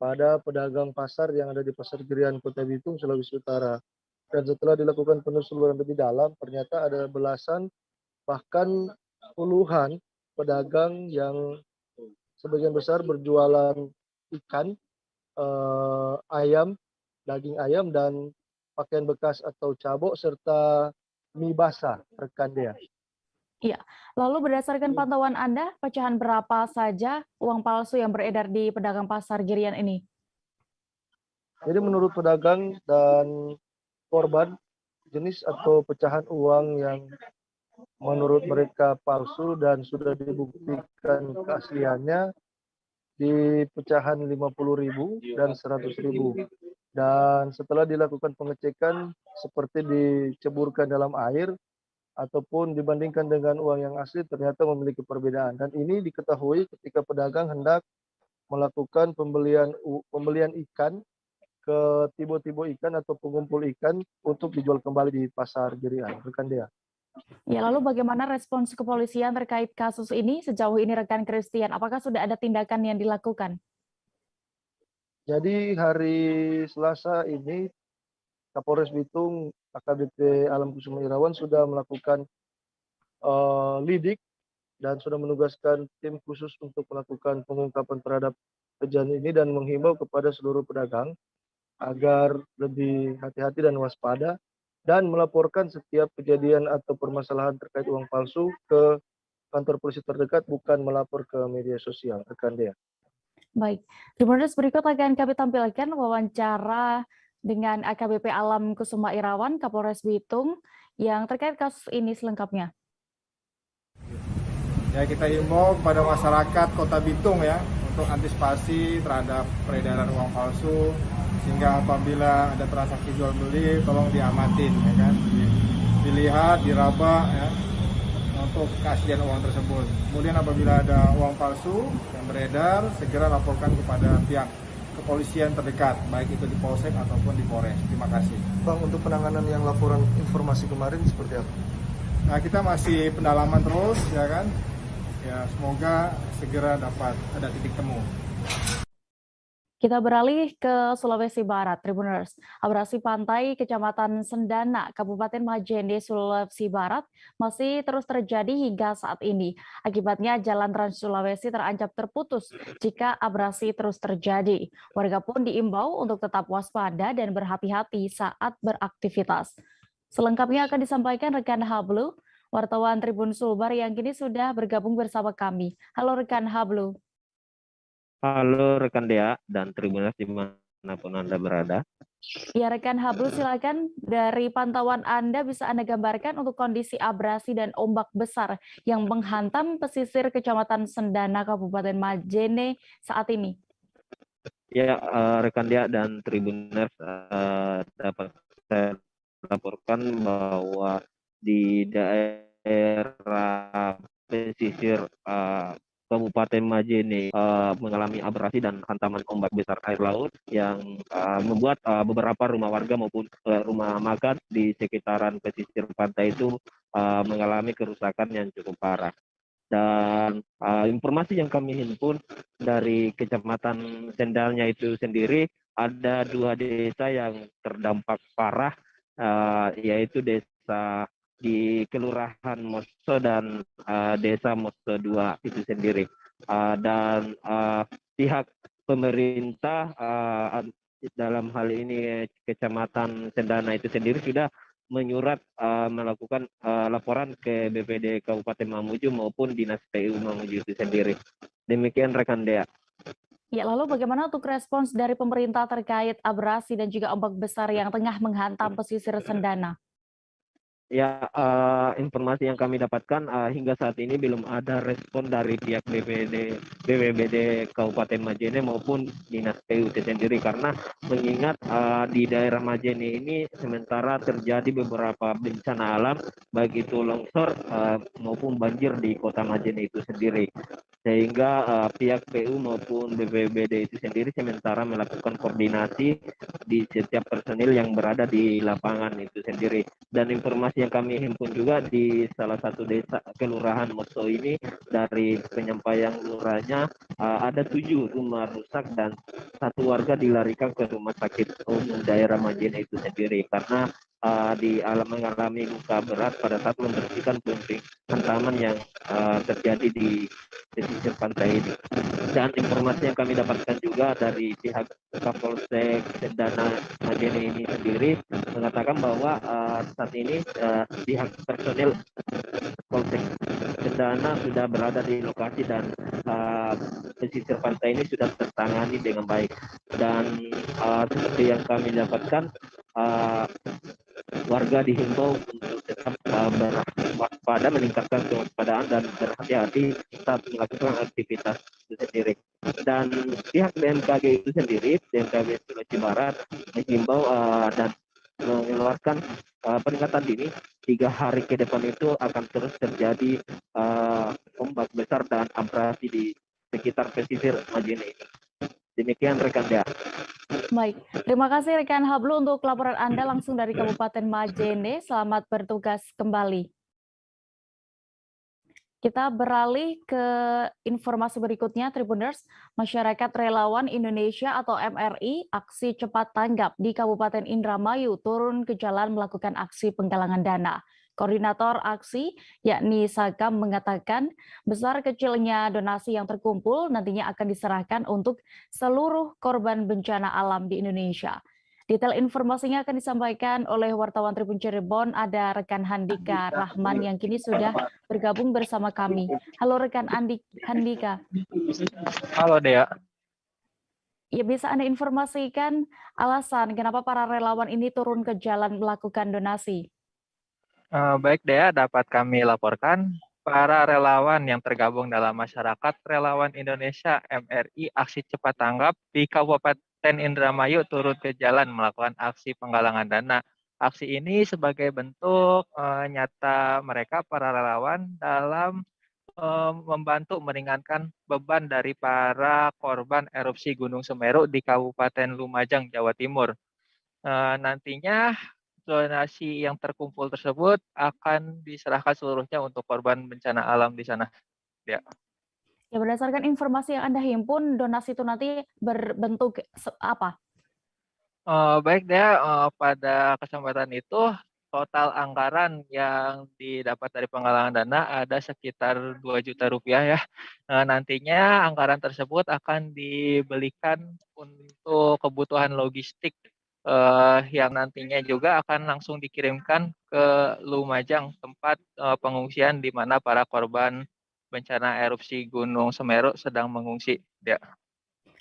pada pedagang pasar yang ada di Pasar Girian, Kota Bitung, Sulawesi Utara. Dan setelah dilakukan penelusuran lebih dalam, ternyata ada belasan, bahkan puluhan pedagang yang sebagian besar berjualan ikan, ayam, daging ayam, dan pakaian bekas atau cabok, serta mie basah, rekan Dea. Iya, lalu berdasarkan pantauan Anda, pecahan berapa saja uang palsu yang beredar di pedagang Pasar Girian ini? Jadi menurut pedagang dan korban, jenis atau pecahan uang yang menurut mereka palsu dan sudah dibuktikan keasliannya di pecahan 50.000 dan 100.000. Dan setelah dilakukan pengecekan seperti diceburkan dalam air, ataupun dibandingkan dengan uang yang asli ternyata memiliki perbedaan. Dan ini diketahui ketika pedagang hendak melakukan pembelian ikan ke tibo-tibo ikan atau pengumpul ikan untuk dijual kembali di Pasar Girian, rekan Dea. Ya, lalu bagaimana respons kepolisian terkait kasus ini sejauh ini rekan Christian? Apakah sudah ada tindakan yang dilakukan? Jadi hari Selasa ini Kapolres Bitung AKBP Alam Kusuma Irawan sudah melakukan lidik dan sudah menugaskan tim khusus untuk melakukan pengungkapan terhadap kejadian ini dan menghimbau kepada seluruh pedagang agar lebih hati-hati dan waspada dan melaporkan setiap kejadian atau permasalahan terkait uang palsu ke kantor polisi terdekat, bukan melapor ke media sosial, rekan Dea. Baik, Tribuners, berikut akan kami tampilkan wawancara dengan AKBP Alam Kusuma Irawan, Kapolres Bitung, yang terkait kasus ini selengkapnya. Ya, kita himbau kepada masyarakat Kota Bitung ya, untuk untuk antisipasi terhadap peredaran uang palsu, sehingga apabila ada transaksi jual beli tolong diamatin, ya kan, dilihat, diraba, ya, untuk keaslian uang tersebut. Kemudian apabila ada uang palsu yang beredar, segera laporkan kepada pihak kepolisian terdekat, baik itu di Polsek ataupun di Polres. Terima kasih. Bang, untuk penanganan yang laporan informasi kemarin seperti apa? Nah, kita masih pendalaman terus, ya kan. Ya, semoga segera dapat ada titik temu. Kita beralih ke Sulawesi Barat, Tribuners. Abrasi pantai Kecamatan Sendana, Kabupaten Majene, Sulawesi Barat masih terus terjadi hingga saat ini. Akibatnya jalan Trans Sulawesi terancam terputus jika abrasi terus terjadi. Warga pun diimbau untuk tetap waspada dan berhati-hati saat beraktivitas. Selengkapnya akan disampaikan rekan Hablu, wartawan Tribun Sulbar yang kini sudah bergabung bersama kami. Halo rekan Hablu. Halo rekan Dea dan Tribuners dimanapun Anda berada. Ya rekan Hablu, silakan dari pantauan Anda bisa Anda gambarkan untuk kondisi abrasi dan ombak besar yang menghantam pesisir Kecamatan Sendana, Kabupaten Majene saat ini. Ya rekan Dea dan Tribuners, dapat saya laporkan bahwa di daerah pesisir Kabupaten Majene mengalami abrasi dan hantaman ombak besar air laut yang membuat beberapa rumah warga maupun rumah makan di sekitaran pesisir pantai itu mengalami kerusakan yang cukup parah. Dan informasi yang kami himpun dari Kecamatan Sendalnya itu sendiri, ada 2 desa yang terdampak parah, yaitu desa di Kelurahan Moso dan Desa Moso 2 itu sendiri. Dan pihak pemerintah dalam hal ini Kecamatan Sendana itu sendiri sudah menyurat melakukan laporan ke BPD Kabupaten Mamuju maupun Dinas PU Mamuju itu sendiri. Demikian rekan Dea. Ya, lalu bagaimana untuk respons dari pemerintah terkait abrasi dan juga ombak besar yang tengah menghantam pesisir Sendana? Ya, informasi yang kami dapatkan hingga saat ini belum ada respon dari pihak BPBD Kabupaten Majene maupun Dinas PU sendiri, karena mengingat di daerah Majene ini sementara terjadi beberapa bencana alam, baik itu longsor maupun banjir di kota Majene itu sendiri. Sehingga pihak PU maupun BPBD itu sendiri sementara melakukan koordinasi di setiap personil yang berada di lapangan itu sendiri. Dan informasi yang kami himpun juga di salah satu desa Kelurahan Moso ini, dari penyampaian lurahnya ada 7 rumah rusak dan 1 warga dilarikan ke rumah sakit umum daerah Majene itu sendiri karena mengalami luka berat pada saat membersihkan puing hantaman yang terjadi di pesisir pantai ini. Dan informasi yang kami dapatkan juga dari pihak Kapolsek Sendana Majene ini sendiri mengatakan bahwa saat ini pihak personil Polsek Sendana sudah berada di lokasi dan pesisir pantai ini sudah tertangani dengan baik. Dan seperti yang kami dapatkan, warga dihimbau untuk tetap berwaspada, meningkatkan kewaspadaan dan berhati-hati saat melakukan aktivitas itu sendiri. Dan pihak BMKG itu sendiri, BMKG Sulawesi Barat, menghimbau dan mengeluarkan peringatan dini 3 hari ke depan itu akan terus terjadi ombak besar dan abrasi di sekitar pesisir Majene ini. Demikian rekan Dea. Baik, terima kasih rekan Hablu untuk laporan Anda langsung dari Kabupaten Majene. Selamat bertugas kembali. Kita beralih ke informasi berikutnya, Tribuners. Masyarakat Relawan Indonesia atau MRI Aksi Cepat Tanggap di Kabupaten Indramayu turun ke jalan melakukan aksi penggalangan dana. Koordinator aksi, yakni Sagam, mengatakan besar kecilnya donasi yang terkumpul nantinya akan diserahkan untuk seluruh korban bencana alam di Indonesia. Detail informasinya akan disampaikan oleh wartawan Tribun Cirebon, ada rekan Handika Rahman yang kini sudah bergabung bersama kami. Halo rekan Handika. Halo Dea. Ya, bisa Anda informasikan alasan kenapa para relawan ini turun ke jalan melakukan donasi? Baik Dea, dapat kami laporkan para relawan yang tergabung dalam Masyarakat Relawan Indonesia MRI Aksi Cepat Tanggap di Kabupaten Indramayu turun ke jalan melakukan aksi penggalangan dana. Aksi ini sebagai bentuk nyata mereka para relawan dalam membantu meringankan beban dari para korban erupsi Gunung Semeru di Kabupaten Lumajang, Jawa Timur. Nantinya donasi yang terkumpul tersebut akan diserahkan seluruhnya untuk korban bencana alam di sana. Ya. Ya, berdasarkan informasi yang Anda himpun, donasi itu nanti berbentuk apa? Baik Dea, pada kesempatan itu total anggaran yang didapat dari penggalangan dana ada sekitar 2 juta rupiah ya. Nantinya anggaran tersebut akan dibelikan untuk kebutuhan logistik yang nantinya juga akan langsung dikirimkan ke Lumajang, tempat pengungsian di mana para korban bencana erupsi Gunung Semeru sedang mengungsi. Ya.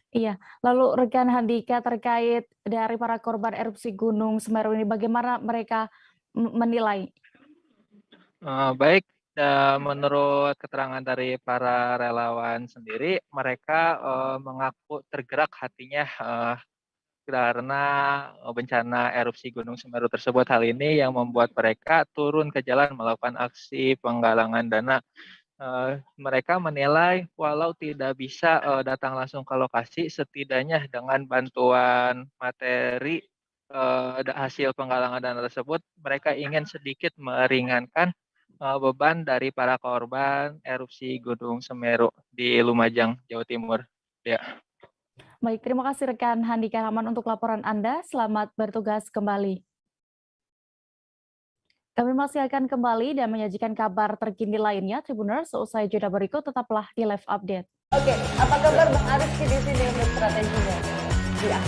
Iya, lalu rekan Handika terkait dari para korban erupsi Gunung Semeru ini, bagaimana mereka menilai? Baik, menurut keterangan dari para relawan sendiri, mereka mengaku tergerak hatinya karena bencana erupsi Gunung Semeru tersebut. Hal ini yang membuat mereka turun ke jalan melakukan aksi penggalangan dana. Mereka menilai walau tidak bisa datang langsung ke lokasi, setidaknya dengan bantuan materi hasil penggalangan dana tersebut, mereka ingin sedikit meringankan beban dari para korban erupsi Gunung Semeru di Lumajang, Jawa Timur. Ya. Baik, terima kasih rekan Handika Rahman untuk laporan Anda. Selamat bertugas kembali. Kami masih akan kembali dan menyajikan kabar terkini lainnya. Tribuners, seusai jeda berikut tetaplah di live update. Oke, apa kabar Bang Ariski di sini untuk strateginya?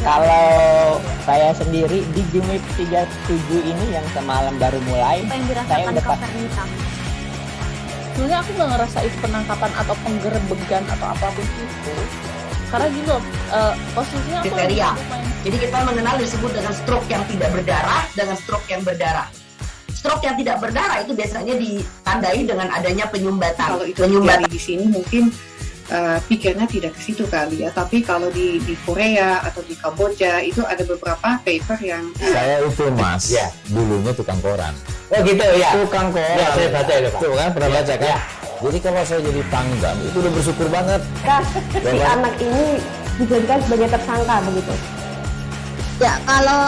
Kalau saya sendiri di Jumip 37 ini yang semalam baru mulai, saya udah pasti. Sebenarnya aku nggak ngerasa itu penangkapan atau penggerebegan atau apapun itu. Karena gini loh, posisinya aku kriteria. Jadi kita mengenal disebut dengan stroke yang tidak berdarah dengan stroke yang berdarah. Stroke yang tidak berdarah itu biasanya ditandai dengan adanya penyumbatan. Kalau itu terjadi di sini mungkin pikirnya tidak ke situ kali ya. Tapi kalau di Korea atau di Kamboja itu ada beberapa paper yang saya itu Mas, ya, dulunya tukang koran. Oh gitu ya. Tukang koran. Ya, saya baca itu Pak. Tuh kan pernah baca kan? Ya. Jadi kalau saya jadi tanggam itu udah bersyukur banget. Si anak ini dijadikan sebagai tersangka begitu. Ya, kalau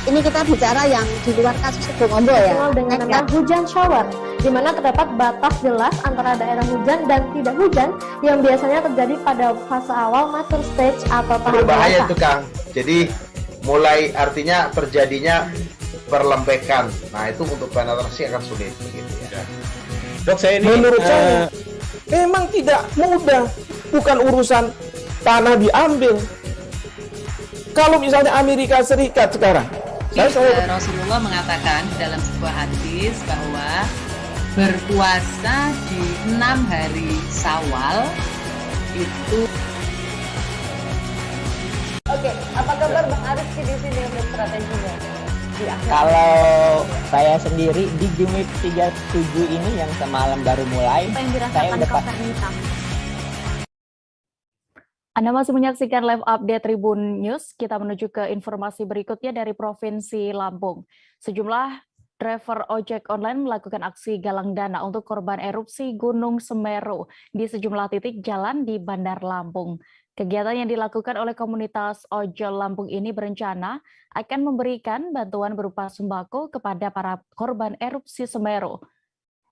ini kita bicara yang di luar kasus Sebongombo ya. Dengan nama hujan shower, di mana terdapat batas jelas antara daerah hujan dan tidak hujan yang biasanya terjadi pada fase awal mature stage atau tahap berbahaya dewasa. itu Kang. Jadi mulai artinya terjadinya perlembekan. Nah itu untuk penetrasi akan sulit begitu ya. Dok, saya ini menurut saya memang tidak mudah, bukan urusan tanah diambil. Kalau misalnya Amerika Serikat sekarang, Rasulullah mengatakan dalam sebuah hadis bahwa berpuasa di 6 hari Syawal itu. Oke, apa kabar Bang Ariski di sini untuk strateginya? Kalau saya sendiri di Jumip 37 ini yang semalam baru mulai, saya udah pasti. Anda masih menyaksikan live update Tribun News. Kita menuju ke informasi berikutnya dari Provinsi Lampung. Sejumlah driver ojek online melakukan aksi galang dana untuk korban erupsi Gunung Semeru di sejumlah titik jalan di Bandar Lampung. Kegiatan yang dilakukan oleh komunitas ojol Lampung ini berencana akan memberikan bantuan berupa sembako kepada para korban erupsi Semeru.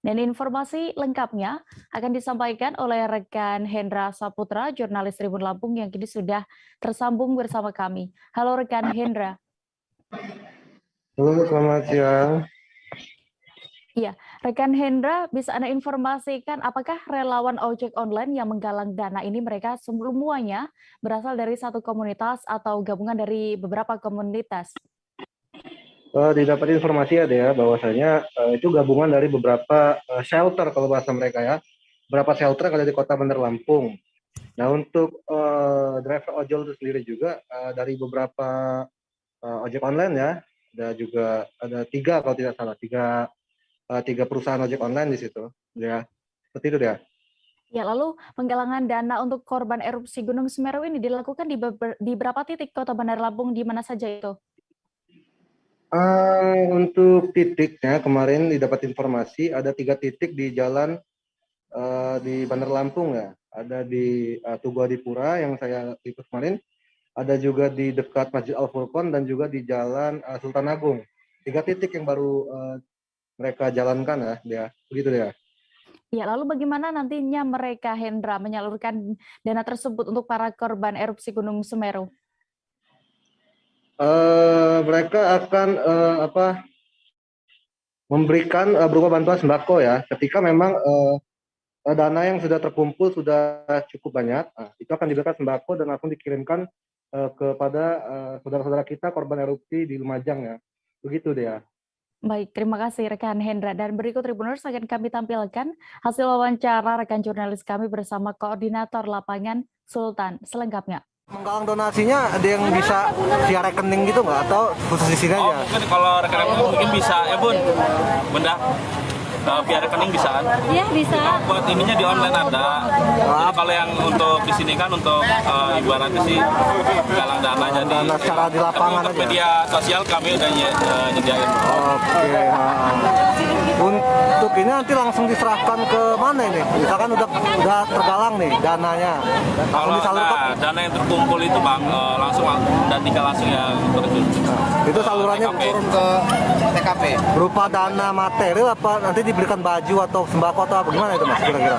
Dan informasi lengkapnya akan disampaikan oleh rekan Hendra Saputra, jurnalis Tribun Lampung yang kini sudah tersambung bersama kami. Halo rekan Hendra. Halo, selamat siang. Iya, rekan Hendra, bisa Anda informasikan apakah relawan ojek online yang menggalang dana ini mereka semuanya berasal dari satu komunitas atau gabungan dari beberapa komunitas? Didapat informasi ada ya, bahwasanya itu gabungan dari beberapa shelter kalau bahasa mereka ya. Beberapa shelter yang ada di kota Bandar Lampung. Nah untuk driver ojol itu sendiri juga dari beberapa ojek online ya, ada 3 kalau tidak salah, 3 3 perusahaan ojek online di situ. Ya, seperti itu ya. Ya, lalu penggalangan dana untuk korban erupsi Gunung Semeru ini dilakukan di berapa titik Kota Bandar Lampung, di mana saja itu? Untuk titiknya kemarin didapat informasi ada 3 titik di jalan di Bandar Lampung ya. Ada di Tugu Adipura yang saya ikut kemarin. Ada juga di dekat Masjid Al Furqon dan juga di Jalan Sultan Agung. 3 titik yang baru mereka jalankan ya, begitu ya. Ya, lalu bagaimana nantinya mereka, Hendra, menyalurkan dana tersebut untuk para korban erupsi Gunung Semeru? Mereka akan memberikan berupa bantuan sembako ya. Ketika memang dana yang sudah terkumpul sudah cukup banyak, itu akan diberikan sembako dan langsung dikirimkan kepada saudara-saudara kita korban erupsi di Lumajang ya. Begitu deh ya. Baik, terima kasih rekan Hendra. Dan berikut Tribuners akan kami tampilkan hasil wawancara rekan jurnalis kami bersama koordinator lapangan Sultan selengkapnya. Menggalang donasinya ada yang bisa via rekening gitu nggak atau khusus di sini aja? Mungkin kalau rekening mungkin bisa ya Bun, Bunda. Via rekening bisa kan? Iya bisa. Buat ininya di online ada. Jadi kalau yang untuk di sini kan untuk ibaratnya sih galang dana jadi. Dana secara di lapangan untuk media sosial kami udah nyediain. Oke. Untuk ini nanti langsung diserahkan ke mana ini? Misalkan udah tergalang nih dananya. Kalau dana yang terkumpul itu Bang langsung dan tinggal langsung yang terjun. Itu salurannya turun ke TKP. Berupa dana material apa nanti diberikan baju atau sembako atau apa gimana itu Mas kira-kira?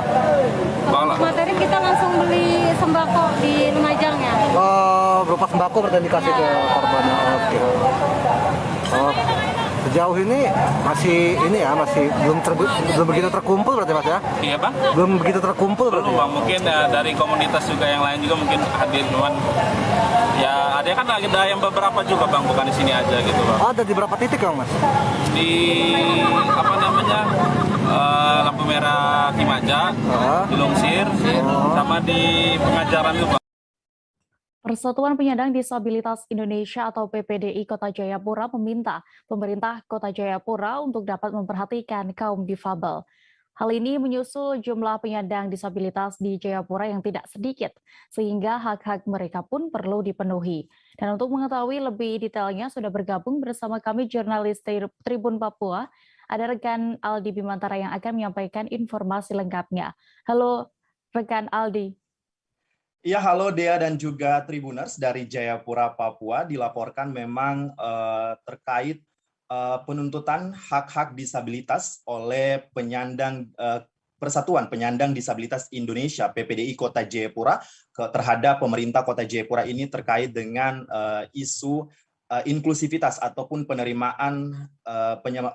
Materi kita langsung beli sembako di Lumajang ya. Oh, berupa sembako berarti dikasih ke korbannya. Oke. Oh. Sejauh ini masih belum begitu terkumpul berarti Mas ya? Iya Bang. Belum begitu terkumpul berarti. Belum Bang, mungkin dari komunitas juga yang lain juga mungkin hadir cuman ya ada kan ada yang beberapa juga Bang, bukan di sini aja gitu Bang. Oh, ada di berapa titik Bang Mas? Di apa namanya? Lampu Merah Kimaja, di Lungsir, sama di Pengajaran itu Bang. Persatuan Penyandang Disabilitas Indonesia atau PPDI Kota Jayapura meminta pemerintah Kota Jayapura untuk dapat memperhatikan kaum difabel. Hal ini menyusul jumlah penyandang disabilitas di Jayapura yang tidak sedikit, sehingga hak-hak mereka pun perlu dipenuhi. Dan untuk mengetahui lebih detailnya sudah bergabung bersama kami jurnalis Tribun Papua, ada rekan Aldi Bimantara yang akan menyampaikan informasi lengkapnya. Halo rekan Aldi. Iya, halo Dea dan juga Tribuners dari Jayapura, Papua. Dilaporkan memang terkait penuntutan hak-hak disabilitas oleh penyandang Persatuan Penyandang Disabilitas Indonesia (PPDI) Kota Jayapura terhadap pemerintah Kota Jayapura ini terkait dengan isu inklusivitas ataupun penerimaan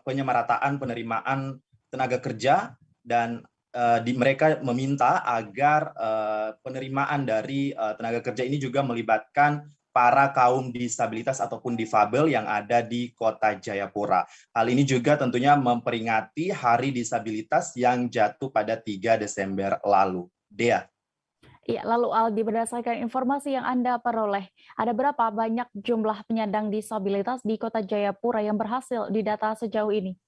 penyemarataan penerimaan tenaga kerja dan mereka meminta agar penerimaan dari tenaga kerja ini juga melibatkan para kaum disabilitas ataupun difabel yang ada di Kota Jayapura. Hal ini juga tentunya memperingati Hari Disabilitas yang jatuh pada 3 Desember lalu. Dea. Ya, lalu Aldi, berdasarkan informasi yang Anda peroleh, ada berapa banyak jumlah penyandang disabilitas di Kota Jayapura yang berhasil didata sejauh ini?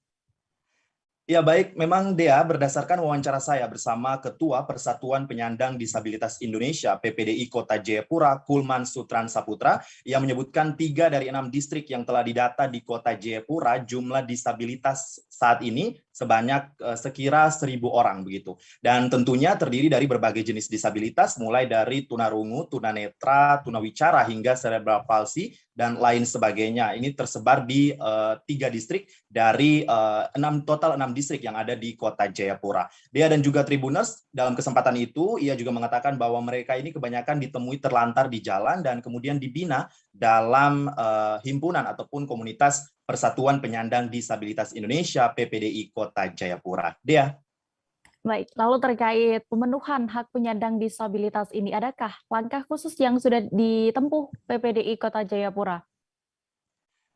Ya baik, memang Dea, berdasarkan wawancara saya bersama Ketua Persatuan Penyandang Disabilitas Indonesia (PPDI) Kota Jayapura, Kulman Sutran Saputra, yang menyebutkan 3 dari 6 distrik yang telah didata di Kota Jayapura, jumlah disabilitas saat ini sebanyak sekira 1.000 orang begitu. Dan tentunya terdiri dari berbagai jenis disabilitas, mulai dari tunarungu, tunanetra, tunawicara hingga cerebral palsy dan lain sebagainya. Ini tersebar di 3 distrik dari total 6 distrik yang ada di Kota Jayapura. Dea dan juga Tribuners, dalam kesempatan itu ia juga mengatakan bahwa mereka ini kebanyakan ditemui terlantar di jalan dan kemudian dibina dalam himpunan ataupun komunitas Persatuan Penyandang Disabilitas Indonesia (PPDI) Kota Jayapura. Dea. Baik, lalu terkait pemenuhan hak penyandang disabilitas ini, adakah langkah khusus yang sudah ditempuh PPDI Kota Jayapura?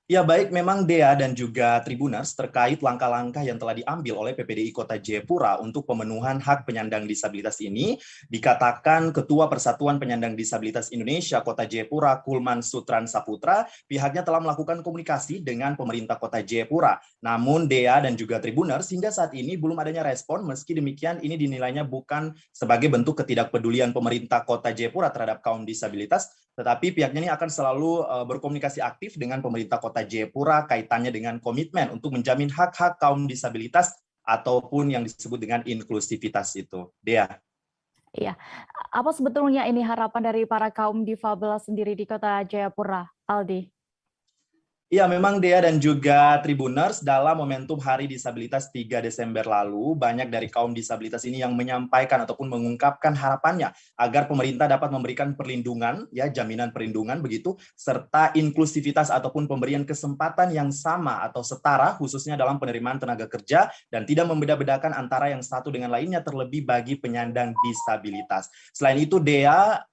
Ya baik, memang Dea dan juga Tribuners terkait langkah-langkah yang telah diambil oleh PPDI Kota Jayapura untuk pemenuhan hak penyandang disabilitas ini, dikatakan Ketua Persatuan Penyandang Disabilitas Indonesia Kota Jayapura, Kulman Sutran Saputra, pihaknya telah melakukan komunikasi dengan pemerintah Kota Jayapura. Namun Dea dan juga Tribuners hingga saat ini belum adanya respon, meski demikian ini dinilainya bukan sebagai bentuk ketidakpedulian pemerintah Kota Jayapura terhadap kaum disabilitas, tetapi pihaknya ini akan selalu berkomunikasi aktif dengan pemerintah Kota Jayapura kaitannya dengan komitmen untuk menjamin hak-hak kaum disabilitas ataupun yang disebut dengan inklusivitas itu. Dea. Iya, apa sebetulnya ini harapan dari para kaum difabel sendiri di Kota Jayapura, Aldi? Ya, memang Dea dan juga Tribuners dalam momentum Hari Disabilitas 3 Desember lalu, banyak dari kaum disabilitas ini yang menyampaikan ataupun mengungkapkan harapannya agar pemerintah dapat memberikan perlindungan, ya jaminan perlindungan begitu, serta inklusivitas ataupun pemberian kesempatan yang sama atau setara khususnya dalam penerimaan tenaga kerja dan tidak membeda-bedakan antara yang satu dengan lainnya terlebih bagi penyandang disabilitas. Selain itu Dea,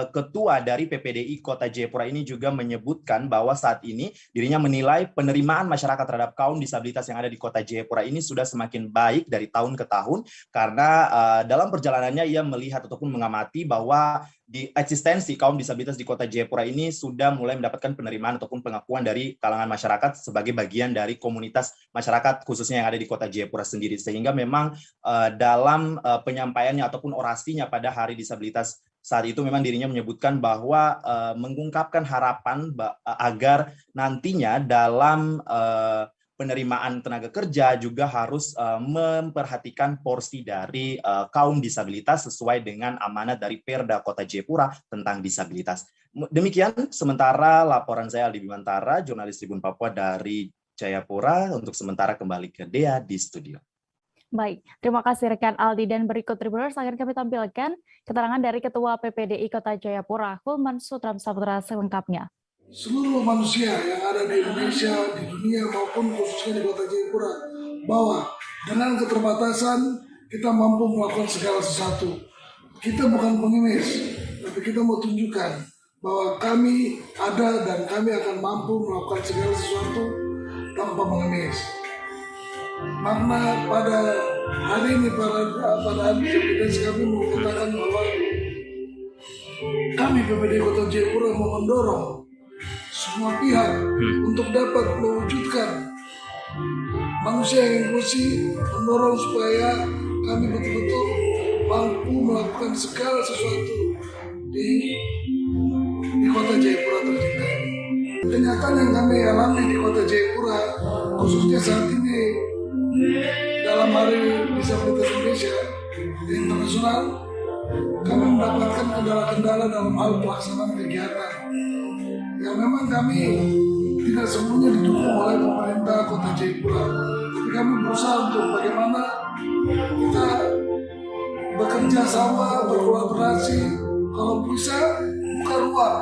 Ketua dari PPDI Kota Jayapura ini juga menyebutkan bahwa saat ini dirinya menilai penerimaan masyarakat terhadap kaum disabilitas yang ada di Kota Jayapura ini sudah semakin baik dari tahun ke tahun karena dalam perjalanannya ia melihat ataupun mengamati bahwa di eksistensi kaum disabilitas di Kota Jayapura ini sudah mulai mendapatkan penerimaan ataupun pengakuan dari kalangan masyarakat sebagai bagian dari komunitas masyarakat khususnya yang ada di Kota Jayapura sendiri, sehingga memang dalam penyampaiannya ataupun orasinya pada Hari Disabilitas saat itu memang dirinya menyebutkan bahwa mengungkapkan harapan agar nantinya dalam penerimaan tenaga kerja juga harus memperhatikan porsi dari kaum disabilitas sesuai dengan amanat dari Perda Kota Jayapura tentang disabilitas. Demikian sementara laporan saya Aldi Bimantara, jurnalis Tribun Papua dari Jayapura, untuk sementara kembali ke Dea di studio. Baik, terima kasih rekan Aldi, dan berikut Tribuners akan kami tampilkan keterangan dari Ketua PPDI Kota Jayapura, Kulman Sutran Saputra selengkapnya. Seluruh manusia yang ada di Indonesia, di dunia maupun khususnya di Kota Jayapura, bahwa dengan keterbatasan kita mampu melakukan segala sesuatu. Kita bukan pengemis, tapi kita mau tunjukkan bahwa kami ada dan kami akan mampu melakukan segala sesuatu tanpa mengemis. Makna pada hari ini, pada hari disabilitas kami mengatakan bahwa kami PPDI Kota Jayapura mau mendorong semua pihak untuk dapat mewujudkan manusia yang inklusif, mendorong supaya kami betul-betul mampu melakukan segala sesuatu di Kota Jayapura tercinta ini. Kenyataan yang kami alami di Kota Jayapura, khususnya saat ini dalam Hari Disabilitas Indonesia Internasional, kami mendapatkan kendala-kendala dalam hal pelaksanaan kegiatan yang memang kami tidak semuanya didukung oleh pemerintah Kota Jayapura, tapi kami berusaha untuk bagaimana kita bekerja sama, berkolaborasi, kalau bisa buka ruang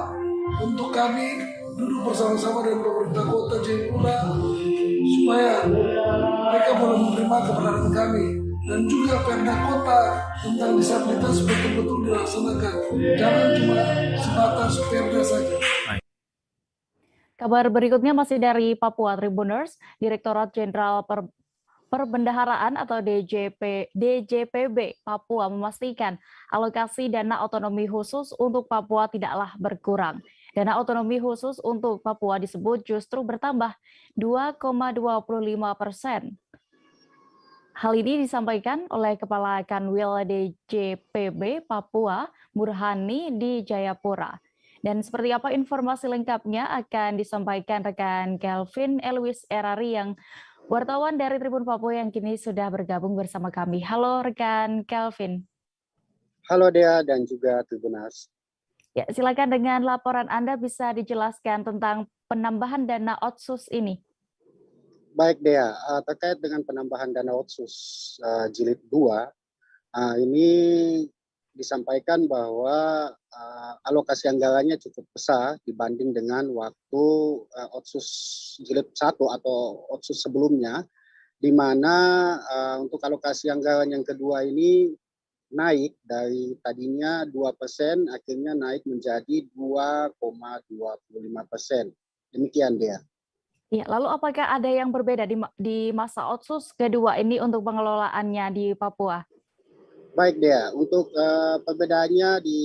untuk kami duduk bersama-sama dengan pemerintah Kota Jayapura supaya mereka boleh menerima keberadaan kami dan juga Perda Kota tentang disabilitas betul-betul dilaksanakan, jangan cuma sebatas perda saja. Kabar berikutnya masih dari Papua Tribuners. Direktorat Jenderal Perbendaharaan atau DJPB Papua memastikan alokasi dana otonomi khusus untuk Papua tidaklah berkurang. Dana otonomi khusus untuk Papua disebut justru bertambah 2,25%. Hal ini disampaikan oleh Kepala Kanwil DJPB Papua, Burhani di Jayapura. Dan seperti apa informasi lengkapnya akan disampaikan rekan Kelvin Elwis Erari, yang wartawan dari Tribun Papua yang kini sudah bergabung bersama kami. Halo rekan Kelvin. Halo Dea dan juga Tribuners. Ya, silakan dengan laporan Anda bisa dijelaskan tentang penambahan dana otsus ini. Baik Dea, terkait dengan penambahan dana otsus jilid 2, ini disampaikan bahwa alokasi anggarannya cukup besar dibanding dengan waktu otsus jilid 1 atau otsus sebelumnya, di mana untuk alokasi anggaran yang kedua ini naik dari tadinya 2%, akhirnya naik menjadi 2,25%. Demikian Dea. Ya, lalu apakah ada yang berbeda di masa Otsus kedua ini untuk pengelolaannya di Papua? Baik Dea, untuk perbedaannya di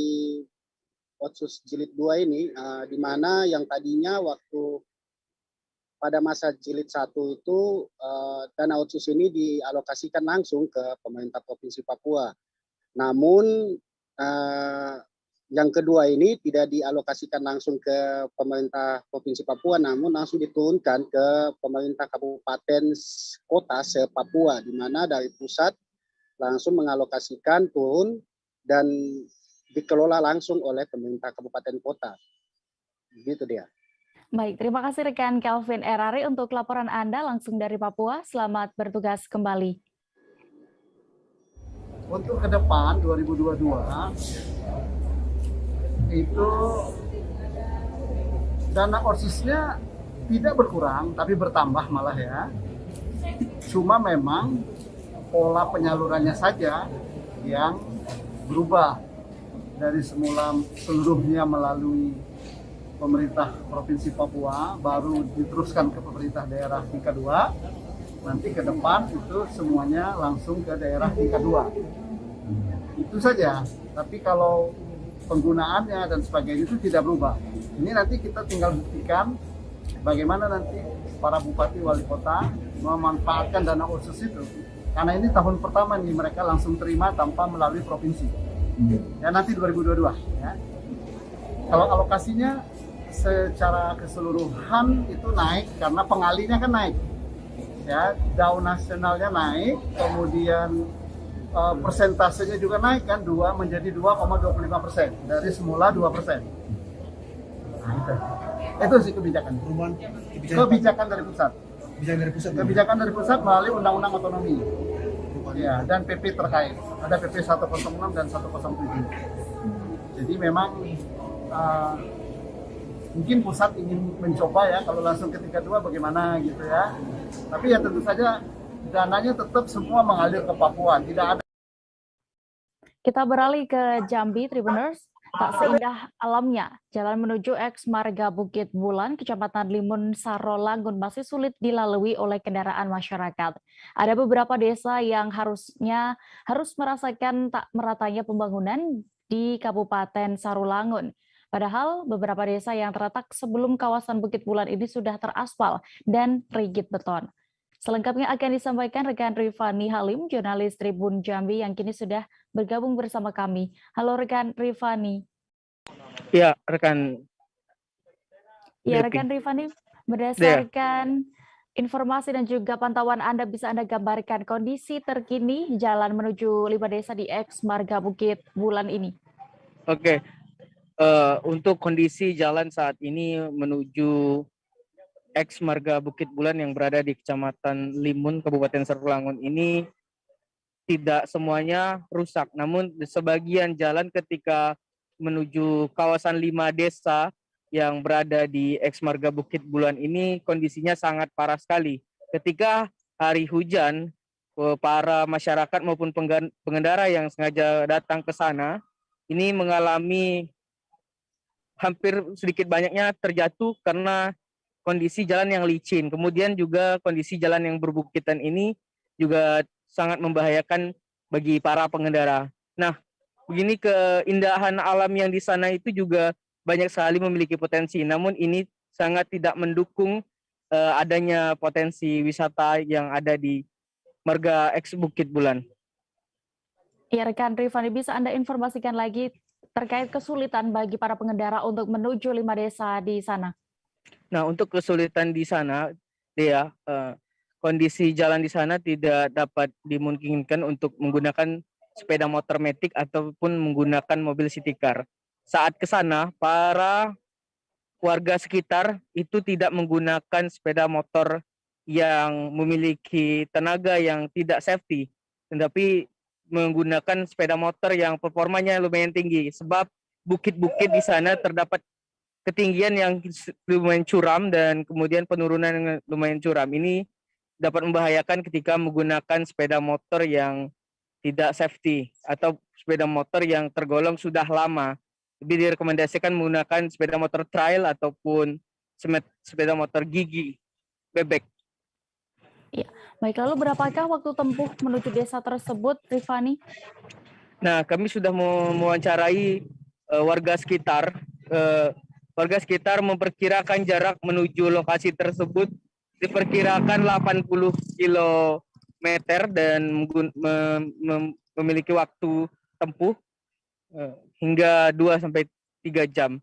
Otsus Jilid 2 ini, di mana yang tadinya waktu pada masa Jilid 1 itu dana Otsus ini dialokasikan langsung ke pemerintah Provinsi Papua. Namun yang kedua ini tidak dialokasikan langsung ke pemerintah Provinsi Papua, namun langsung diturunkan ke pemerintah kabupaten kota se-Papua, di mana dari pusat langsung mengalokasikan turun dan dikelola langsung oleh pemerintah kabupaten kota. Begitu dia. Baik, terima kasih rekan Kelvin Erari untuk laporan Anda langsung dari Papua. Selamat bertugas kembali. Untuk ke depan 2022 itu dana ORSIS-nya tidak berkurang tapi bertambah malah ya. Cuma memang pola penyalurannya saja yang berubah dari semula seluruhnya melalui pemerintah Provinsi Papua, baru diteruskan ke pemerintah daerah tingkat 2, nanti ke depan itu semuanya langsung ke daerah tingkat 2. Itu saja, tapi kalau penggunaannya dan sebagainya itu tidak berubah. Ini nanti kita tinggal buktikan bagaimana nanti para bupati wali kota memanfaatkan dana ORSIS itu. Karena ini tahun pertama nih mereka langsung terima tanpa melalui provinsi. Ya nanti 2022 ya. Kalau alokasinya secara keseluruhan itu naik karena pengalinya kan naik. Ya, DAU nasionalnya naik, kemudian persentasenya juga naik kan, 2 menjadi 2,25% dari semula 2%. Nah, itu sih kebijakan. Kebijakan dari pusat. Kebijakan dari pusat melalui undang-undang otonomi. Ya, dan PP terkait. Ada PP 106 dan 107. Jadi memang mungkin pusat ingin mencoba ya kalau langsung ke tingkat 2 bagaimana gitu ya. Tapi ya tentu saja dananya tetap semua mengalir ke Papua, tidak ada. Kita beralih ke Jambi, Tribuners. Tak seindah alamnya, jalan menuju eks Marga Bukit Bulan, Kecamatan Limun, Sarolangun masih sulit dilalui oleh kendaraan masyarakat. Ada beberapa desa yang harus merasakan tak meratanya pembangunan di Kabupaten Sarolangun. Padahal beberapa desa yang terletak sebelum kawasan Bukit Bulan ini sudah teraspal dan rigid beton. Selengkapnya akan disampaikan rekan Rifani Halim, jurnalis Tribun Jambi yang kini sudah bergabung bersama kami. Halo rekan Rifani. Ya, rekan. Ya, rekan Rifani, berdasarkan informasi dan juga pantauan Anda, bisa Anda gambarkan kondisi terkini jalan menuju 5 desa di eks Marga Bukit Bulan ini. Oke. Untuk kondisi jalan saat ini menuju eks Marga Bukit Bulan yang berada di Kecamatan Limun, Kabupaten Sarolangun ini tidak semuanya rusak. Namun sebagian jalan ketika menuju kawasan 5 desa yang berada di eks Marga Bukit Bulan ini kondisinya sangat parah sekali. Ketika hari hujan, para masyarakat maupun pengendara yang sengaja datang ke sana ini mengalami hampir sedikit banyaknya terjatuh karena kondisi jalan yang licin, kemudian juga kondisi jalan yang berbukitan ini juga sangat membahayakan bagi para pengendara. Nah, begini keindahan alam yang di sana itu juga banyak sekali memiliki potensi, namun ini sangat tidak mendukung adanya potensi wisata yang ada di Marga Eks Bukit Bulan. Ya, rekan Rifani, bisa Anda informasikan lagi terkait kesulitan bagi para pengendara untuk menuju 5 desa di sana? Nah, untuk kesulitan di sana, kondisi jalan di sana tidak dapat dimungkinkan untuk menggunakan sepeda motor matic ataupun menggunakan mobil city car. Saat ke sana, para warga sekitar itu tidak menggunakan sepeda motor yang memiliki tenaga yang tidak safety, tetapi menggunakan sepeda motor yang performanya lumayan tinggi, sebab bukit-bukit di sana terdapat ketinggian yang lumayan curam dan kemudian penurunan yang lumayan curam. Ini dapat membahayakan ketika menggunakan sepeda motor yang tidak safety atau sepeda motor yang tergolong sudah lama. Lebih direkomendasikan menggunakan sepeda motor trail ataupun sepeda motor gigi. bebek. Iya, baik. Lalu berapakah waktu tempuh menuju desa tersebut, Rifani? Nah, kami sudah mewawancarai warga sekitar. Warga sekitar memperkirakan jarak menuju lokasi tersebut diperkirakan 80 km dan memiliki waktu tempuh hingga 2 sampai 3 jam.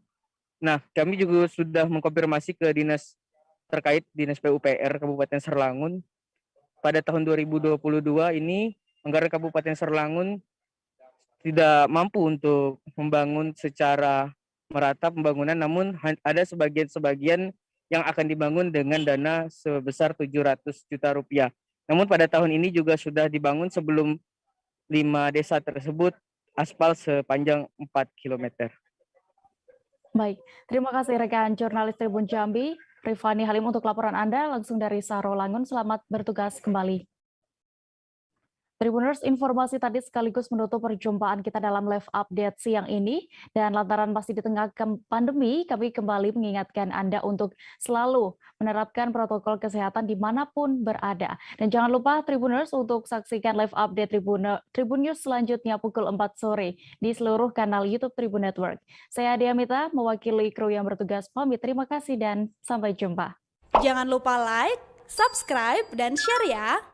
Nah, kami juga sudah mengkonfirmasi ke dinas terkait, Dinas PUPR Kabupaten Serlangun. Pada tahun 2022 ini, anggaran Kabupaten Serlangun tidak mampu untuk membangun secara merata pembangunan, namun ada sebagian yang akan dibangun dengan dana sebesar 700 juta rupiah. Namun pada tahun ini juga sudah dibangun sebelum 5 desa tersebut aspal sepanjang 4 km. Baik, terima kasih rekan jurnalis Tribun Jambi, Rifani Halim untuk laporan Anda langsung dari Sarolangun. Selamat bertugas kembali. Tribuners, informasi tadi sekaligus menutup perjumpaan kita dalam live update siang ini. Dan lantaran masih di tengah pandemi, kami kembali mengingatkan Anda untuk selalu menerapkan protokol kesehatan dimanapun berada. Dan jangan lupa Tribuners untuk saksikan live update Tribun News selanjutnya pukul 4 sore di seluruh kanal YouTube Tribun Network. Saya Diamita, mewakili kru yang bertugas pamit. Terima kasih dan sampai jumpa. Jangan lupa like, subscribe, dan share ya!